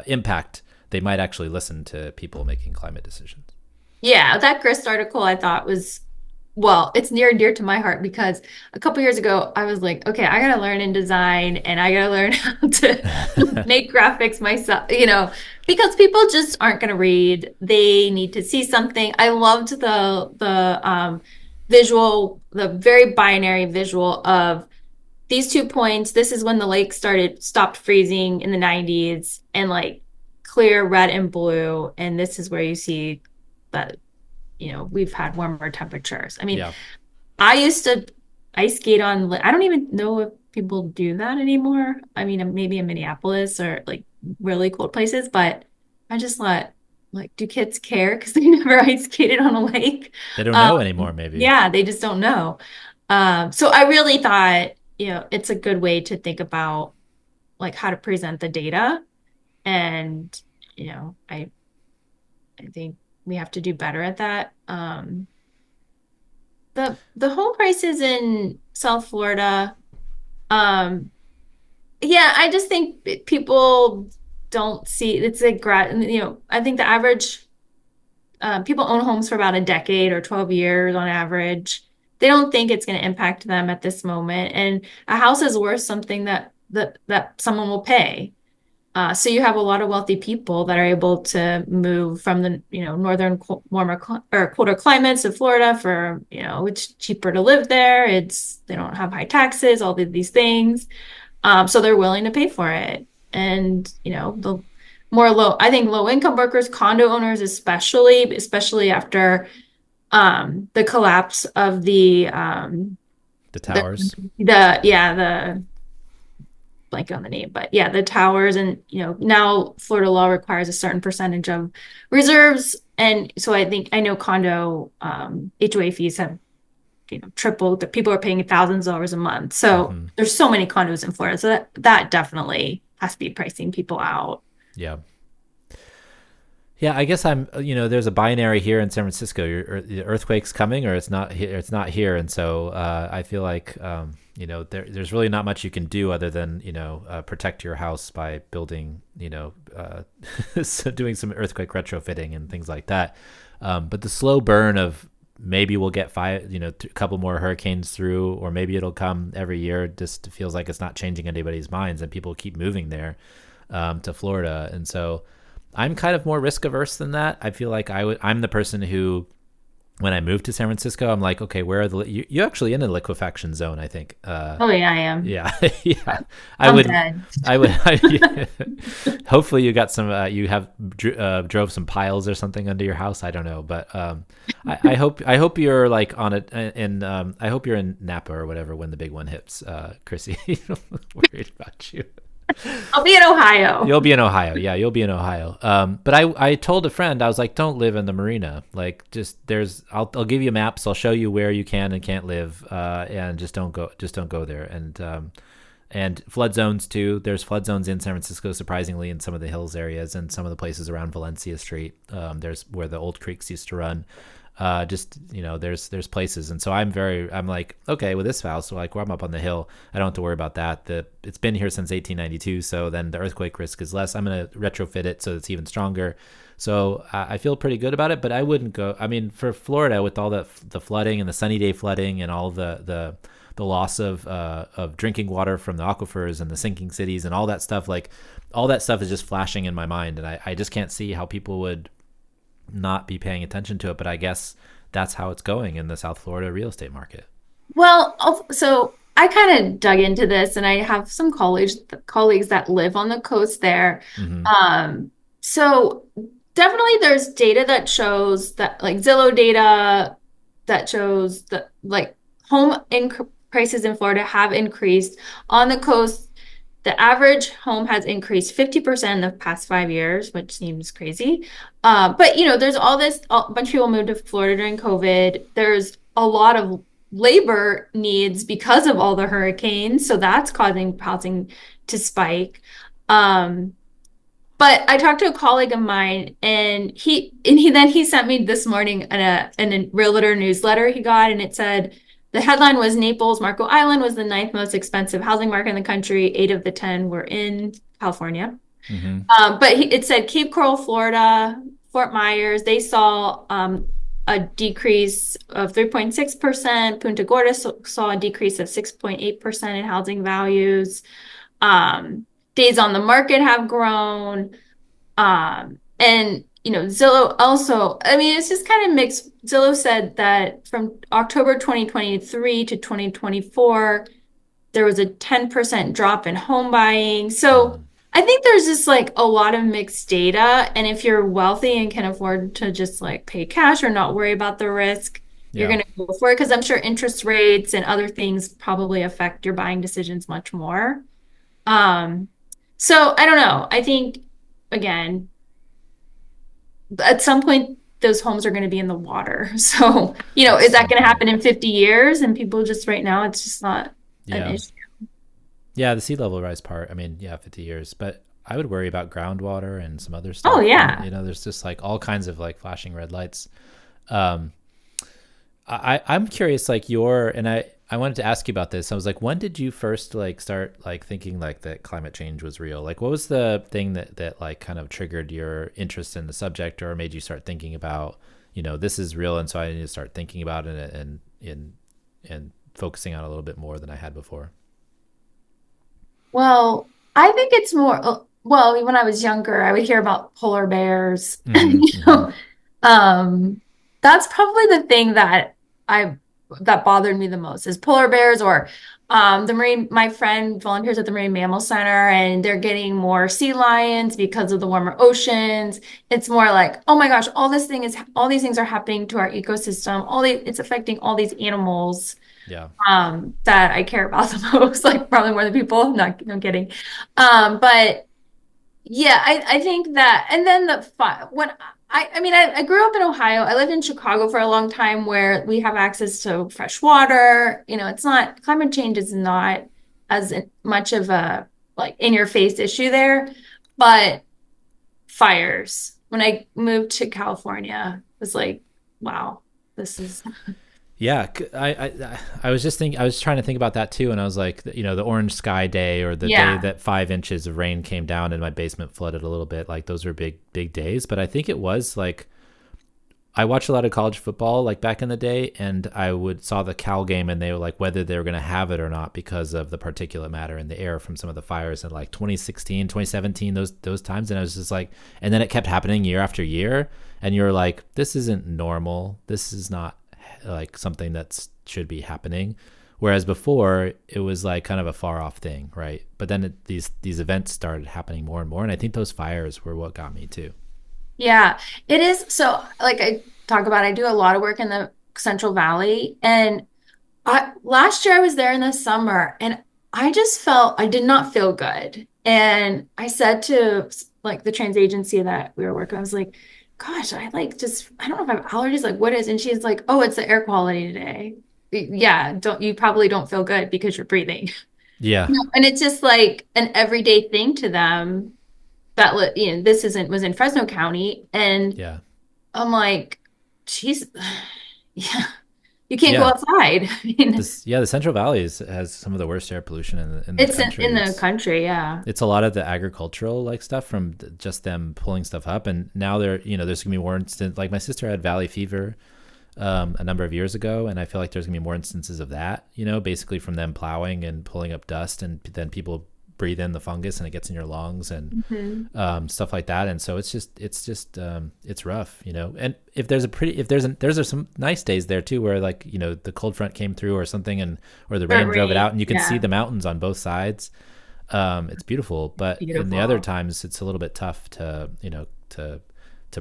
impact, they might actually listen to people making climate decisions. Yeah, that Grist article I thought was, well, it's near and dear to my heart because a couple years ago I was like, okay, I gotta learn in design and I gotta learn how to make graphics myself, because people just aren't gonna read. They need to see something. I loved the visual, the very binary visual of these 2 points. This is when the lake stopped freezing in the 90s and like clear red and blue, and this is where you see that we've had warmer temperatures. I mean, Yeah. I used to ice skate I don't even know if people do that anymore. I mean, maybe in Minneapolis or like really cold places, but I just thought, like, do kids care because they never ice skated on a lake? They don't Um, know anymore, maybe. yeah, they just don't know. So I really thought, it's a good way to think about like how to present the data. And, I think we have to do better at that. The home prices in South Florida, um, yeah, I just think people don't see it's a I think the average people own homes for about a decade or 12 years on average. They don't think it's going to impact them at this moment, and a house is worth something that someone will pay. So you have a lot of wealthy people that are able to move from the northern warmer or colder climates of Florida for it's cheaper to live there. They don't have high taxes, all of these things. So they're willing to pay for it. And the more I think low income workers, condo owners especially after the collapse of The towers. the blank on the name, but yeah, the towers. And now Florida law requires a certain percentage of reserves, and so I know condo HOA fees have tripled. That people are paying thousands of dollars a month. So Hmm. there's so many condos in Florida, so that definitely has to be pricing people out. Yeah. Yeah, I guess there's a binary here in San Francisco. The earthquake's coming, or it's not here. It's not here, and so I feel like there's really not much you can do other than protect your house by building, so doing some earthquake retrofitting and things like that. But the slow burn of maybe we'll get a couple more hurricanes through, or maybe it'll come every year. Just feels like it's not changing anybody's minds, and people keep moving there to Florida, and so. I'm kind of more risk averse than that. I feel like I'm the person who, when I moved to San Francisco, I'm like, okay, where are you're actually in a liquefaction zone, I think. Oh yeah, I am. Yeah, yeah. I'm dead. Hopefully you got some. You have drove some piles or something under your house. I don't know, but I hope you're like on it, and I hope you're in Napa or whatever when the big one hits, Chrissy. I'm worried about you. I'll be in Ohio. You'll be in Ohio. Yeah, you'll be in Ohio. But I told a friend, I was like, don't live in the marina. Like, I'll give you maps. I'll show you where you can and can't live. And just don't go there. And flood zones too. There's flood zones in San Francisco, surprisingly, in some of the hills areas and some of the places around Valencia Street. There's where the old creeks used to run. There's places, and so I'm like, okay, with this house, like where I'm up on the hill, I don't have to worry about that. It's been here since 1892, so then the earthquake risk is less. I'm gonna retrofit it so it's even stronger. So I feel pretty good about it, but I wouldn't go. I mean, for Florida, with all the flooding and the sunny day flooding and all the loss of drinking water from the aquifers and the sinking cities and all that stuff, like all that stuff is just flashing in my mind, and I just can't see how people would not be paying attention to it. But I guess that's how it's going in the South Florida real estate market. Well, so I kind of dug into this, and I have some colleagues that live on the coast there. Mm-hmm. So definitely there's data that shows that, like Zillow data that shows that like prices in Florida have increased. On the coast, the average home has increased 50% in the past 5 years, which seems crazy. But there's a bunch of people moved to Florida during COVID. There's a lot of labor needs because of all the hurricanes, so that's causing housing to spike. But I talked to a colleague of mine, and he sent me this morning in a realtor newsletter he got, and it said. The headline was Naples, Marco Island was the ninth most expensive housing market in the country. 8 of the 10 were in California. Mm-hmm. But it said Cape Coral, Florida, Fort Myers, they saw a decrease of 3.6%. Punta Gorda saw a decrease of 6.8% in housing values. Days on the market have grown. And Zillow also, I mean, it's just kind of mixed. Zillow said that from October 2023 to 2024, there was a 10% drop in home buying. So I think there's just like a lot of mixed data. And if you're wealthy and can afford to just like pay cash or not worry about the risk, you're going to go for it. Because I'm sure interest rates and other things probably affect your buying decisions much more. So I don't know. I think, again, at some point those homes are going to be in the water. So, is that going to happen in 50 years? And people just right now, it's just not an issue. Yeah, the sea level rise part. I mean, 50 years. But I would worry about groundwater and some other stuff. Oh, yeah. And, there's just like all kinds of like flashing red lights. I'm curious, like I wanted to ask you about this. I was like, when did you first like start like thinking like that climate change was real? Like, what was the thing that like kind of triggered your interest in the subject or made you start thinking about, this is real, and so I need to start thinking about it and focusing on it a little bit more than I had before? Well, I think it's more, when I was younger, I would hear about polar bears. Mm-hmm. That's probably the thing that bothered me the most is polar bears, or my friend volunteers at the Marine Mammal Center, and they're getting more sea lions because of the warmer oceans. It's more like, oh my gosh, all these things are happening to our ecosystem. It's affecting all these animals. Yeah. That I care about the most, like probably more than people. No kidding. But yeah, I think that, and then I grew up in Ohio. I lived in Chicago for a long time where we have access to fresh water. Climate change is not as much of a like in your face issue there, but fires. When I moved to California, it was like, wow, this is Yeah, I was just thinking, I was trying to think about that too, and I was like, you know, the orange sky day, or the day yeah, that 5 inches of rain came down and my basement flooded a little bit. Like those are big days. But I think it was like, I watched a lot of college football like back in the day, and I would saw the Cal game, and they were like whether they were going to have it or not because of the particulate matter in the air from some of the fires in like 2016, 2017, those times. And I was just like, and then it kept happening year after year, and you're like, this isn't normal. This is not like something that's should be happening. Whereas before it was like kind of a far off thing, right? But then these events started happening more and more, and I think those fires were what got me too. yeah, it is. So, like I talk about, I do a lot of work in the Central Valley, and last year I was there in the summer, and I just felt I did not feel good. And I said to like the trans agency that we were working, I was like, "Gosh, I like just I don't know if I have allergies. Like, what is?" And she's like, "Oh, it's the air quality today. Yeah, don't you probably don't feel good because you're breathing." Yeah, And it's just like an everyday thing to them that this isn't was in Fresno County, and yeah, I'm like, "Geez, yeah, you can't go yeah. outside." I mean. The Central Valley has some of the worst air pollution in the It's country. in the country, yeah. It's a lot of the agricultural like stuff from just them pulling stuff up, and now there's gonna be more instances. Like my sister had valley fever a number of years ago, and I feel like there's gonna be more instances of that. Basically from them plowing and pulling up dust, and then people breathe in the fungus and it gets in your lungs, and Hmm. stuff like that. And so it's rough. And there's some nice days there too, where like the cold front came through or something, and or the That rain drove it rain, out, and you can see yeah, the mountains on both sides. It's beautiful, but in the other beautiful. times it's a little bit tough to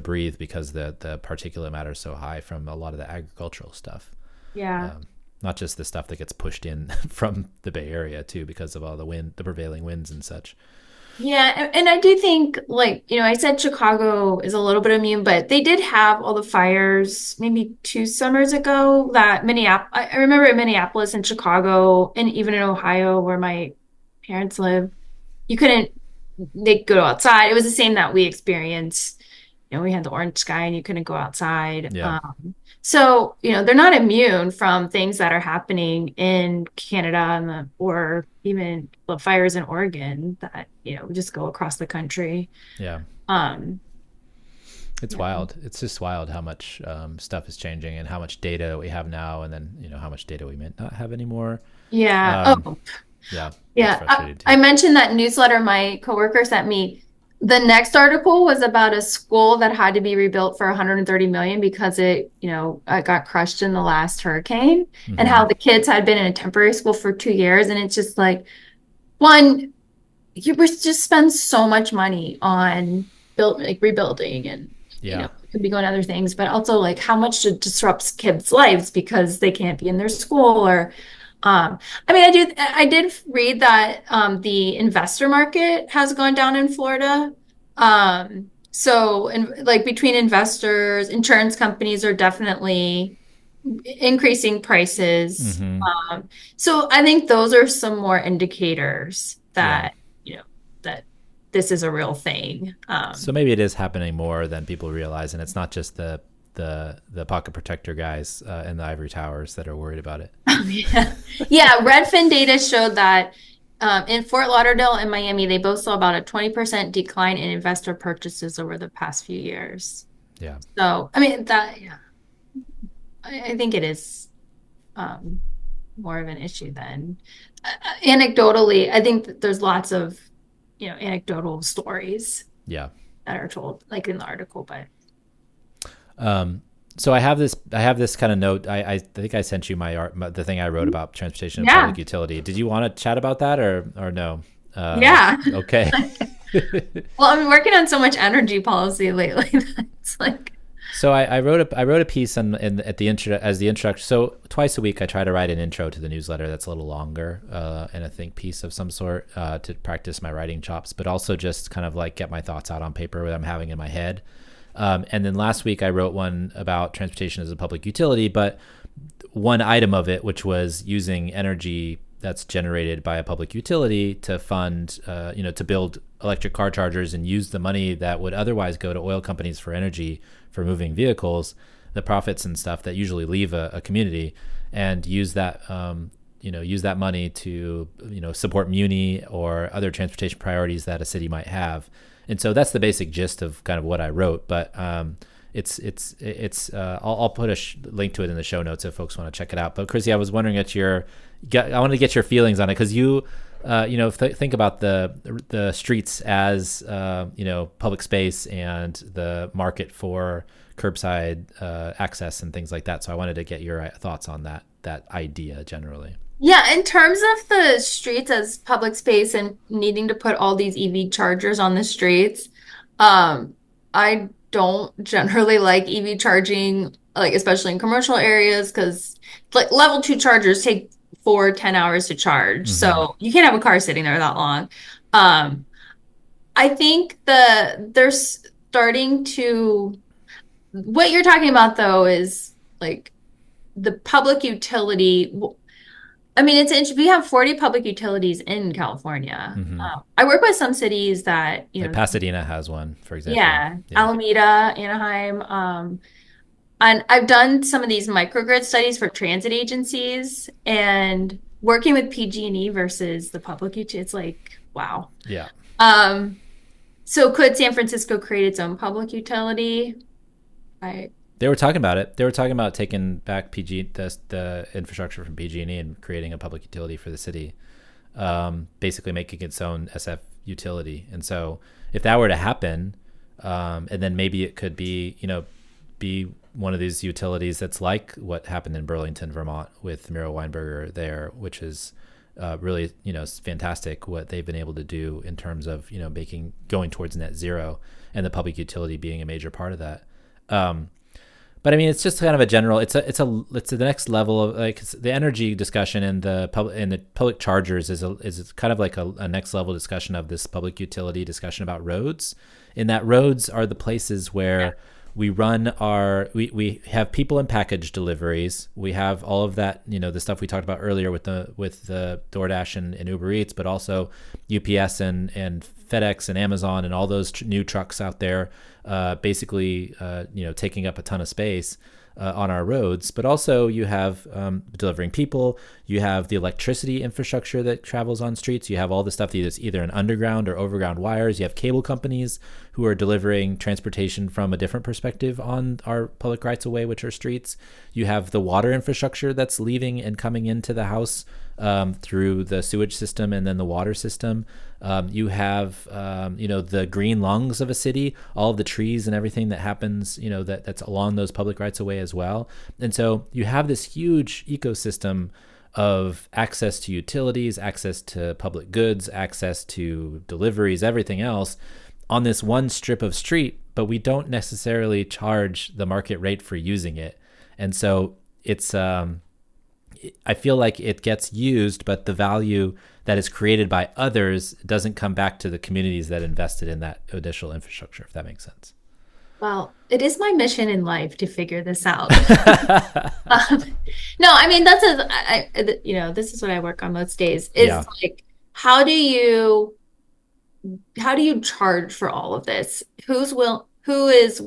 breathe because the particulate matter is so high from a lot of the agricultural stuff. Yeah. um, Not just the stuff that gets pushed in from the Bay Area too, because of all the prevailing winds and such. Yeah, and I do think like, I said Chicago is a little bit immune, but they did have all the fires maybe 2 summers ago that Minneapolis, I remember in Minneapolis and Chicago and even in Ohio where my parents live, you couldn't they go outside. It was the same that we experienced. We had the orange sky and you couldn't go outside. Yeah, So, they're not immune from things that are happening in Canada or even the fires in Oregon that, just go across the country. yeah. Um, It's yeah. wild. It's just wild how much stuff is changing, and how much data we have now, and then how much data we might not have anymore. Yeah. um Oh, yeah, that's yeah. frustrating I too. mentioned that newsletter my coworker sent me. The next article was about a school that had to be rebuilt for 130 million because it got crushed in the last hurricane, and Hmm. how the kids had been in a temporary school for 2 years. And it's just like, one, you just spend so much money on rebuilding, and Yeah, it could be going other things, but also like how much it disrupts kids' lives because they can't be in their school or I mean, I did read that the investor market has gone down in Florida. So like between investors, insurance companies are definitely increasing prices. hmm, So I think those are some more indicators yeah. that, that this is a real thing. So maybe it is happening more than people realize, and it's not just the pocket protector guys in the ivory towers that are worried about it. Yeah. Yeah, Redfin data showed that in Fort Lauderdale and Miami, they both saw about a 20% decline in investor purchases over the past few years. Yeah, So, I mean, yeah, I think it is um, more of an issue than anecdotally. I think that there's lots of, anecdotal stories yeah. that are told, like in the article, but Um, so I have this kind of note. I think I sent you the thing I wrote about transportation and yeah, public utility. Did you want to chat about that or no? yeah. Okay. Well, I'm working on so much energy policy lately that it's like, So I wrote a piece at the intro as the introduction. So twice a week I try to write an intro to the newsletter that's a little longer, and a think piece of some sort, to practice my writing chops, but also just kind of like get my thoughts out on paper that I'm having in my head. And then last week I wrote one about transportation as a public utility, but one item of it, which was using energy that's generated by a public utility to fund, to build electric car chargers and use the money that would otherwise go to oil companies for energy for moving vehicles, the profits and stuff that usually leave a community, and use that use that money to support muni or other transportation priorities that a city might have. And so that's the basic gist of kind of what I wrote. But I'll put a link to it in the show notes if folks want to check it out. But Chrissy, I was wondering I wanted to get your feelings on it, because you think about the streets as public space and the market for curbside access and things like that. So I wanted to get your thoughts on that idea generally. Yeah, in terms of the streets as public space and needing to put all these EV chargers on the streets, I don't generally like EV charging, like especially in commercial areas, because like level two chargers take 4 10 hours to charge. Mm-hmm. So you can't have a car sitting there that long. I think they're starting to, what you're talking about though is like the public utility. I mean, we have 40 public utilities in California. Mm-hmm. I work with some cities that, Like Pasadena has one, for example. yeah, Alameda, Anaheim. And I've done some of these microgrid studies for transit agencies, and working with PG&E versus the public utility, it's like, wow. Yeah. So could San Francisco create its own public utility? They were talking about it. They were talking about taking back the infrastructure from PG&E and creating a public utility for the city, basically making its own SF utility. And so if that were to happen, and then maybe it could be one of these utilities that's like what happened in Burlington, Vermont with Miro Weinberger there, which is really, fantastic what they've been able to do in terms of, going towards net zero, and the public utility being a major part of that. But I mean, it's just kind of a general. It's the next level of like the energy discussion, and the public chargers is kind of like a next level discussion of this public utility discussion about roads. In that roads are the places where we run we have people and package deliveries. We have all of that, the stuff we talked about earlier with the DoorDash and Uber Eats, but also UPS and FedEx and Amazon and all those new trucks out there, basically, taking up a ton of space on our roads. But also you have delivering people. You have the electricity infrastructure that travels on streets. You have all the stuff that's either in underground or overground wires. You have cable companies who are delivering transportation from a different perspective on our public rights of way, which are streets. You have the water infrastructure that's leaving and coming into the house through the sewage system and then the water system. You have, the green lungs of a city, all of the trees and everything that happens, that's along those public rights of way as well. And so you have this huge ecosystem of access to utilities, access to public goods, access to deliveries, everything else on this one strip of street, but we don't necessarily charge the market rate for using it. And so it's, I feel like it gets used, but the value that is created by others doesn't come back to the communities that invested in that additional infrastructure, if that makes sense. Well, it is my mission in life to figure this out. No, I mean, this is what I work on most days. Is like, how do you charge for all of this? Who is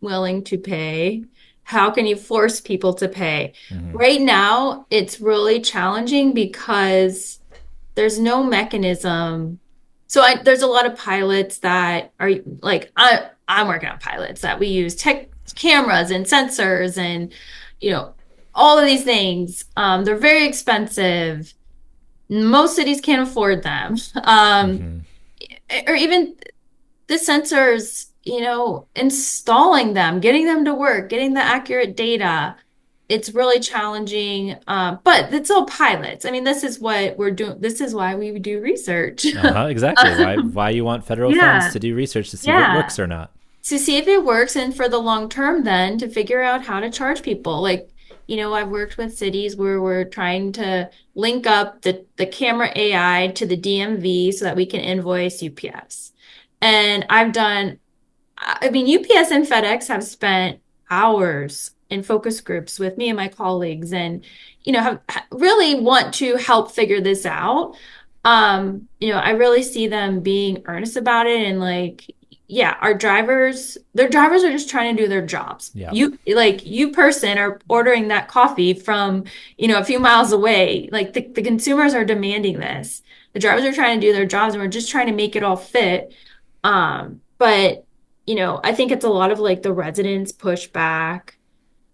willing to pay? How can you force people to pay? Mm-hmm. Right now, it's really challenging because there's no mechanism. So there's a lot of pilots that are like, I'm working on pilots that we use cameras and sensors and, all of these things. They're very expensive. Most cities can't afford them. Or even the sensors, installing them, getting them to work, getting the accurate data. It's really challenging, but it's all pilots. I mean, this is what we're doing. This is why we do research. Exactly. Why you want federal funds to do research to see if it works or not. To see if it works, and for the long term, then to figure out how to charge people. Like, I've worked with cities where we're trying to link up the camera AI to the DMV so that we can invoice UPS. And UPS and FedEx have spent hours in focus groups with me and my colleagues, and really want to help figure this out. I really see them being earnest about it, and like, yeah, their drivers are just trying to do their jobs. Yeah. You person are ordering that coffee from, a few miles away. Like the consumers are demanding this. The drivers are trying to do their jobs, and we're just trying to make it all fit. But I think it's a lot of like the residents push back,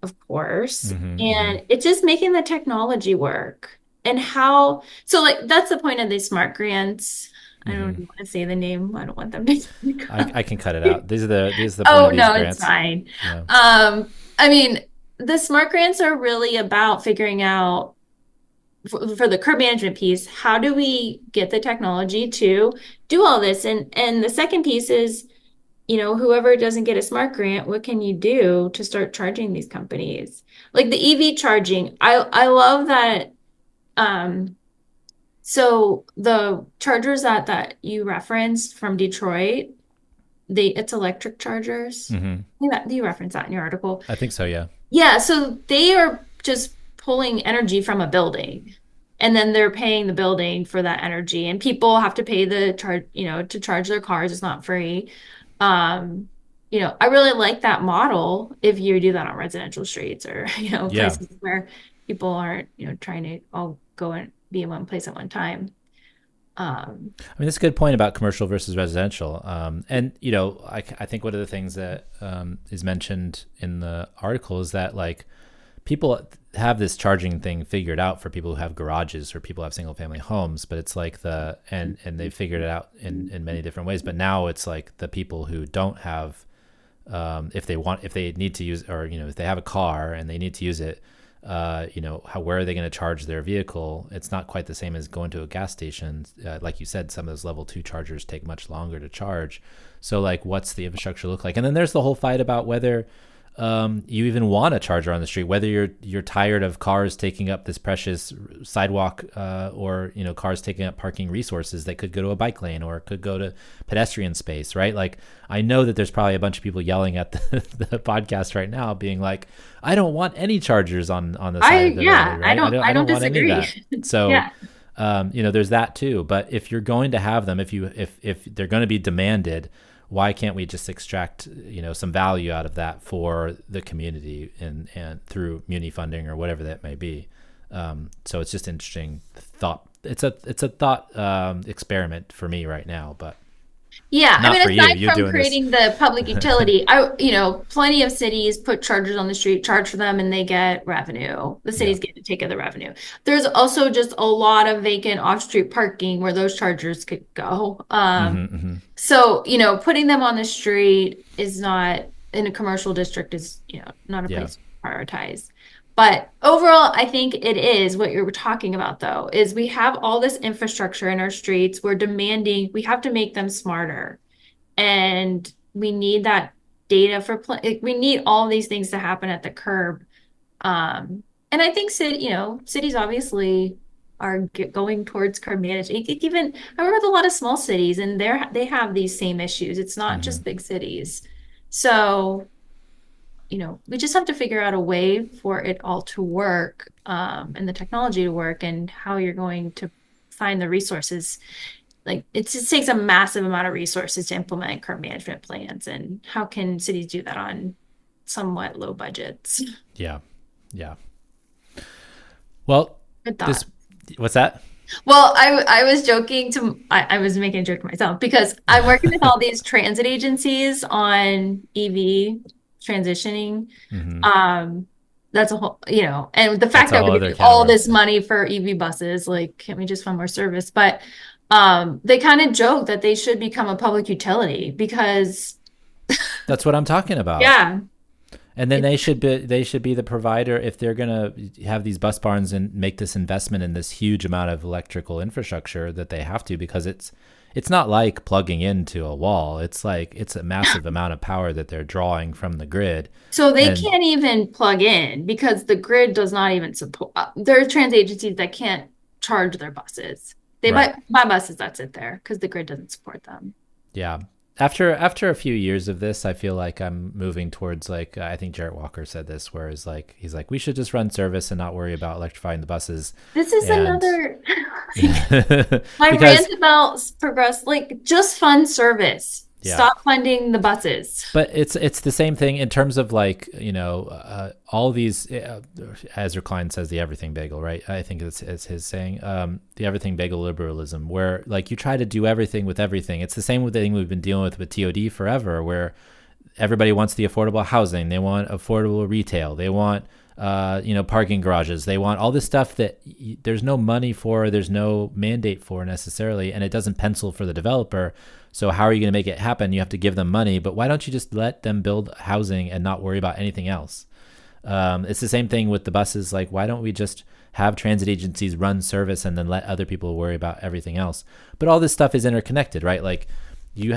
of course, and it's just making the technology work. And how, so like that's the point of these smart grants. I don't even want to say the name. I don't want them to I can cut it out. These are the point Oh of these no, it's grants. fine. Yeah. I mean, the smart grants are really about figuring out for the curb management piece, how do we get the technology to do all this? And the second piece is, whoever doesn't get a smart grant, what can you do to start charging these companies? Like the EV charging, I love that. So the chargers that you referenced from Detroit, it's electric chargers. Hmm. I think that you referenced that in your article. I think so. Yeah. Yeah, so they are just pulling energy from a building, and then they're paying the building for that energy, and people have to pay the charge, to charge their cars. It's not free. Um, I really like that model if you do that on residential streets or, Yeah. places where people aren't, trying to all go and be in one place at one time. I mean, that's a good point about commercial versus residential. And I think one of the things that is mentioned in the article is that like people have this charging thing figured out for people who have garages or people who have single family homes, but it's like and they figured it out in many different ways. But now it's like the people who don't have, if they need to use, or if they have a car and they need to use it, where are they going to charge their vehicle? It's not quite the same as going to a gas station. Like you said, some of those level 2 chargers take much longer to charge. So like, what's the infrastructure look like? And then there's the whole fight about whether you even want a charger on the street, whether you're tired of cars taking up this precious sidewalk, or cars taking up parking resources that could go to a bike lane or could go to pedestrian space, right? Like I know that there's probably a bunch of people yelling at the podcast right now, being like, "I don't want any chargers on the side of the road." Right? I don't want any disagree. of that. So. Yeah. There's that too. But if you're going to have them, if they're going to be demanded, why can't we just extract some value out of that for the community and through muni funding or whatever that may be? So it's just interesting thought. It's a thought experiment for me right now, but Yeah, I not mean, for you. aside You're from doing this. creating the public utility, plenty of cities put chargers on the street, charge for them, and they get revenue. The Yeah. cities get to take of the revenue. There's also just a lot of vacant off-street parking where those chargers could go. So, putting them on the street is not in a commercial district is, not a Yeah. place to prioritize. But overall, I think it is what you're talking about, though, is we have all this infrastructure in our streets. We have to make them smarter. And we need that data we need all these things to happen at the curb. And I think cities obviously are going towards curb management. Even I work with a lot of small cities, and they have these same issues. It's not just big cities. So we just have to figure out a way for it all to work, and the technology to work, and how you're going to find the resources. Like it just takes a massive amount of resources to implement curb management plans, and how can cities do that on somewhat low budgets? Yeah. Yeah. Well, Good thought. what's that? Well, I was joking I was making a joke to myself because I'm working with all these transit agencies on EV transitioning. That's a whole, and the fact That's a that whole we're other getting can of all worms. this money for EV buses, like, can't we just fund more service? But they kind of joke that they should become a public utility because, That's what I'm talking about. yeah, And then they should be the provider if they're going to have these bus barns and make this investment in this huge amount of electrical infrastructure that they have to, because it's not like plugging into a wall. It's like it's a massive amount of power that they're drawing from the grid. so they And can't even plug in because the grid does not even support. There are transit agencies that can't charge their buses. They Right. buy buses that sit there because the grid doesn't support them. yeah. after a few years of this, I feel like I'm moving towards like I think Jarrett Walker said this, where he's like we should just run service and not worry about electrifying the buses, This is and another my because rant about progress, like just fund service. yeah, Stop funding the buses. but it's the same thing in terms of like all these as Klein says the everything bagel, right? I think it's his saying, the everything bagel liberalism, where like you try to do everything with everything. It's the same thing we've been dealing with TOD forever, where everybody wants the affordable housing, they want affordable retail, they want parking garages, they want all this stuff that there's no money for, there's no mandate for necessarily, and it doesn't pencil for the developer. So how are you going to make it happen? You have to give them money, but why don't you just let them build housing and not worry about anything else? It's the same thing with the buses. Like, why don't we just have transit agencies run service and then let other people worry about everything else? But all this stuff is interconnected, right? Like we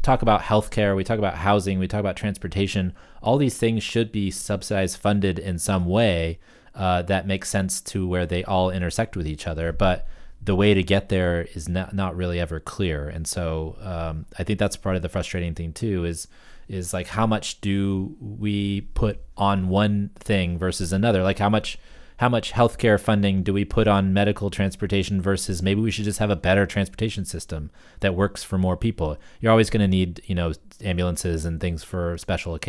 talk about healthcare, we talk about housing, we talk about transportation. All these things should be subsidized, funded in some way that makes sense to where they all intersect with each other. But the way to get there is not really ever clear. And so I think that's part of the frustrating thing too, is like, how much do we put on one thing versus another? Like how much healthcare funding do we put on medical transportation versus maybe we should just have a better transportation system that works for more people? You're always going to need, ambulances and things for special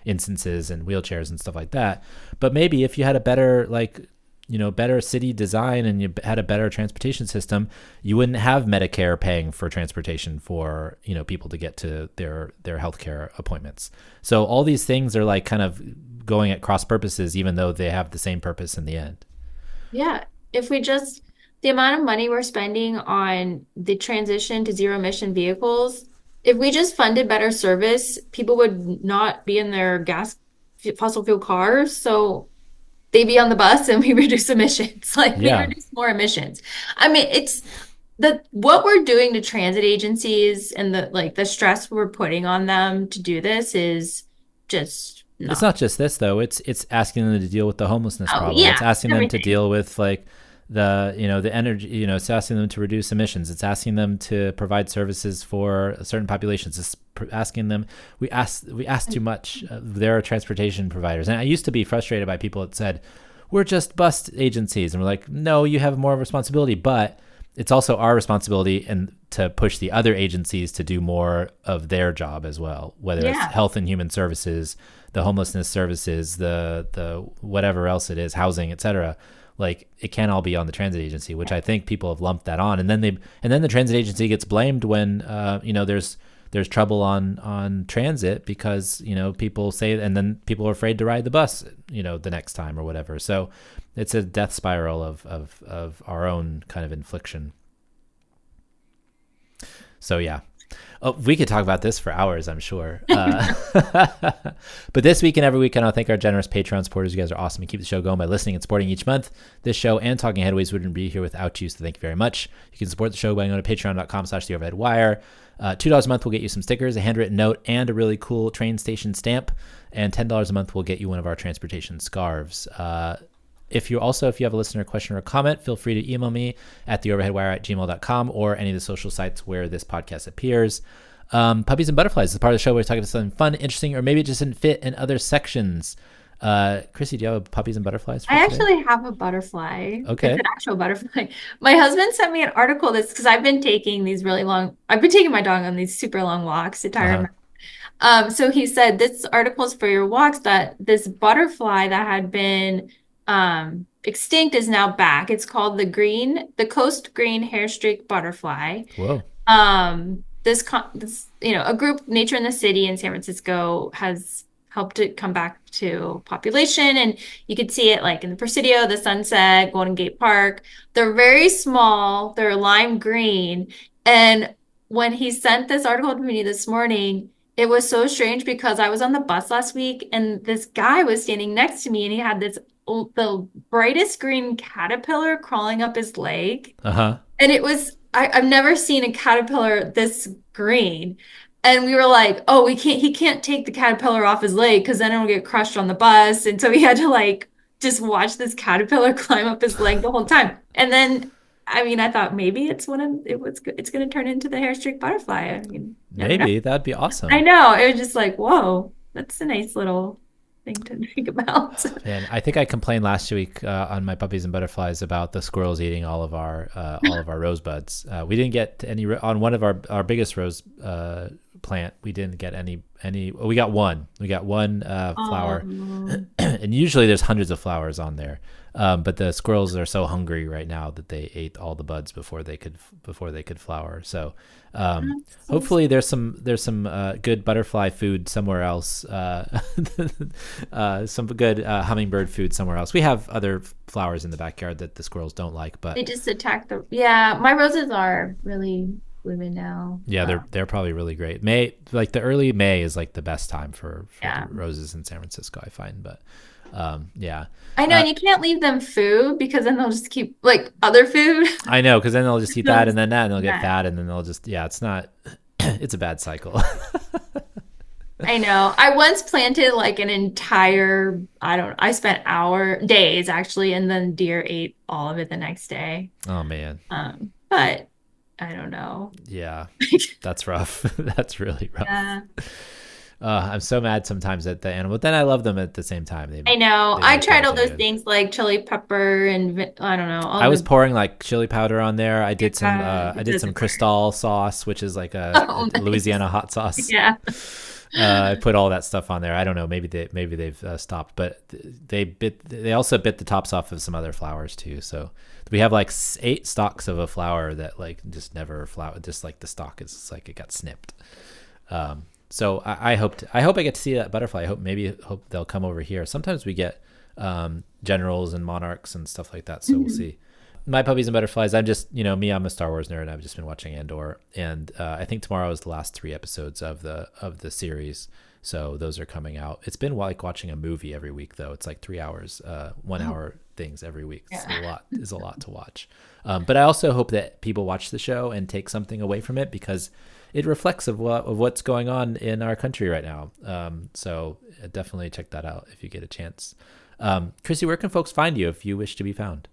instances and wheelchairs and stuff like that. But maybe if you had a better, better city design and you had a better transportation system, you wouldn't have Medicare paying for transportation for, people to get to their healthcare appointments. So all these things are like kind of going at cross purposes, even though they have the same purpose in the end. Yeah. The amount of money we're spending on the transition to zero emission vehicles, if we just funded better service, people would not be in their fossil fuel cars. So they be on the bus and we reduce emissions. Like we Yeah. reduce more emissions. I mean, it's what we're doing to transit agencies and the stress we're putting on them to do this is just It's not. not just this though. It's asking them to deal with the homelessness Oh problem. It's yeah, asking them to everything. deal with like the energy, it's asking them to reduce emissions. It's asking them to provide services for certain populations. It's asking them, we ask too much. There are transportation providers. And I used to be frustrated by people that said, we're just bus agencies. And we're like, no, you have more responsibility, but it's also our responsibility and to push the other agencies to do more of their job as well, whether it's Yeah. health and human services, the homelessness services, the whatever else it is, housing, etc. Like it can't all be on the transit agency, which I think people have lumped that on, and then the transit agency gets blamed when there's trouble on transit because people say, and then people are afraid to ride the bus the next time or whatever. So it's a death spiral of our own kind of infliction. So yeah. Oh, we could talk about this for hours, I'm sure. But this week and every week, I want to thank our generous Patreon supporters. You guys are awesome and keep the show going by listening and supporting each month. This show and Talking Headways wouldn't be here without you, so thank you very much. You can support the show by going to patreon.com/theoverheadwire. $2 a month will get you some stickers, a handwritten note, and a really cool train station stamp. And $10 a month will get you one of our transportation scarves. If you have a listener question or a comment, feel free to email me at theoverheadwire@gmail.com or any of the social sites where this podcast appears. Puppies and Butterflies is part of the show where we're talking about something fun, interesting, or maybe it just didn't fit in other sections. Chrissy, do you have Puppies and Butterflies for I today? actually have a butterfly. Okay. It's an actual butterfly. My husband sent me an article that's because I've been taking my dog on these super long walks to tire Uh-huh. him. So he said this article is for your walks, that this butterfly that had been extinct is now back. It's called the Coast Green Hairstreak Butterfly. Whoa. A group, Nature in the City in San Francisco, has helped it come back to population, and you could see it like in the Presidio, the Sunset, Golden Gate Park. They're very small. They're lime green. And when he sent this article to me this morning, it was so strange because I was on the bus last week and this guy was standing next to me and he had the brightest green caterpillar crawling up his leg. Uh-huh. And I've never seen a caterpillar this green. And we were like, oh, he can't take the caterpillar off his leg because then it'll get crushed on the bus. And so we had to like just watch this caterpillar climb up his leg the whole time. And then I mean, I thought maybe it's it's going to turn into the hair streak butterfly. I mean, never know. Maybe that'd be I awesome. know. It was just like, whoa, that's a nice little thing to think about. And I think I complained last week on my puppies and butterflies about the squirrels eating all of our rosebuds. We didn't get any on one of our biggest rose plant. We didn't get any. We got one. We got one flower, Oh, and usually there's hundreds of flowers on there. But the squirrels are so hungry right now that they ate all the buds before they could flower. So that's so hopefully there's some good butterfly food somewhere else. Some good hummingbird food somewhere else. We have other flowers in the backyard that the squirrels don't like, but They just attack yeah, my roses are really blooming now. yeah, they're probably really great. May, like the early May is like the best time for Yeah. the roses in San Francisco, I find. But yeah. I know, and you can't leave them food because then they'll just keep like other food. I know, because then they'll just eat They'll that just and then that, and they'll eat get that. fat, and then they'll just, yeah, it's not, it's a bad cycle. I know. I once planted like an entire, I spent days actually, and then deer ate all of it the next day. Oh man, But I don't know. yeah, that's rough. That's really rough. Yeah. I'm so mad sometimes at the animal, but then I love them at the same time. I know. They I make tried all those everything good. things like chili pepper and I don't know, all I was the pouring like chili powder on there. I it did some doesn't work. Cristal sauce, which is like Oh, a nice. Louisiana hot sauce. Yeah. I put all that stuff on there. I don't know. Maybe they've stopped, but they also bit the tops off of some other flowers too. So we have like 8 stalks of a flower that like just never flower. Just like the stalk is just like it got snipped. So I hope I get to see that butterfly. Hope they'll come over here. Sometimes we get generals and monarchs and stuff like that. So we'll Mhm. see. My puppies and butterflies. I'm just, I'm a Star Wars nerd. I've just been watching Andor, and I think tomorrow is the last 3 episodes of the series. So those are coming out. It's been like watching a movie every week, though. It's like 3 hours, 1 hour things every week. It's Yeah. a lot. Is a lot to watch. But I also hope that people watch the show and take something away from it because it reflects of what's going on in our country right now. So definitely check that out if you get a chance. Chrissy, where can folks find you if you wish to be found?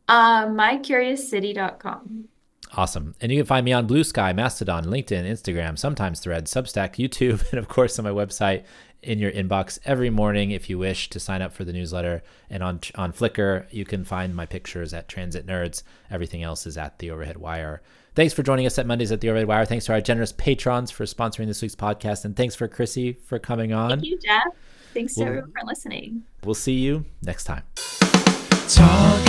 MyCuriousCity.com. Awesome. And you can find me on Blue Sky, Mastodon, LinkedIn, Instagram, sometimes Threads, Substack, YouTube, and of course on my website in your inbox every morning if you wish to sign up for the newsletter. And on Flickr, you can find my pictures at Transit Nerds. Everything else is at The Overhead Wire. Thanks for joining us at Mondays at The Overhead Wire. Thanks to our generous patrons for sponsoring this week's podcast. And thanks for Chrissy for coming Thank on. you, Jeff. Thanks to We'll, everyone for listening. we'll see you next time. Talk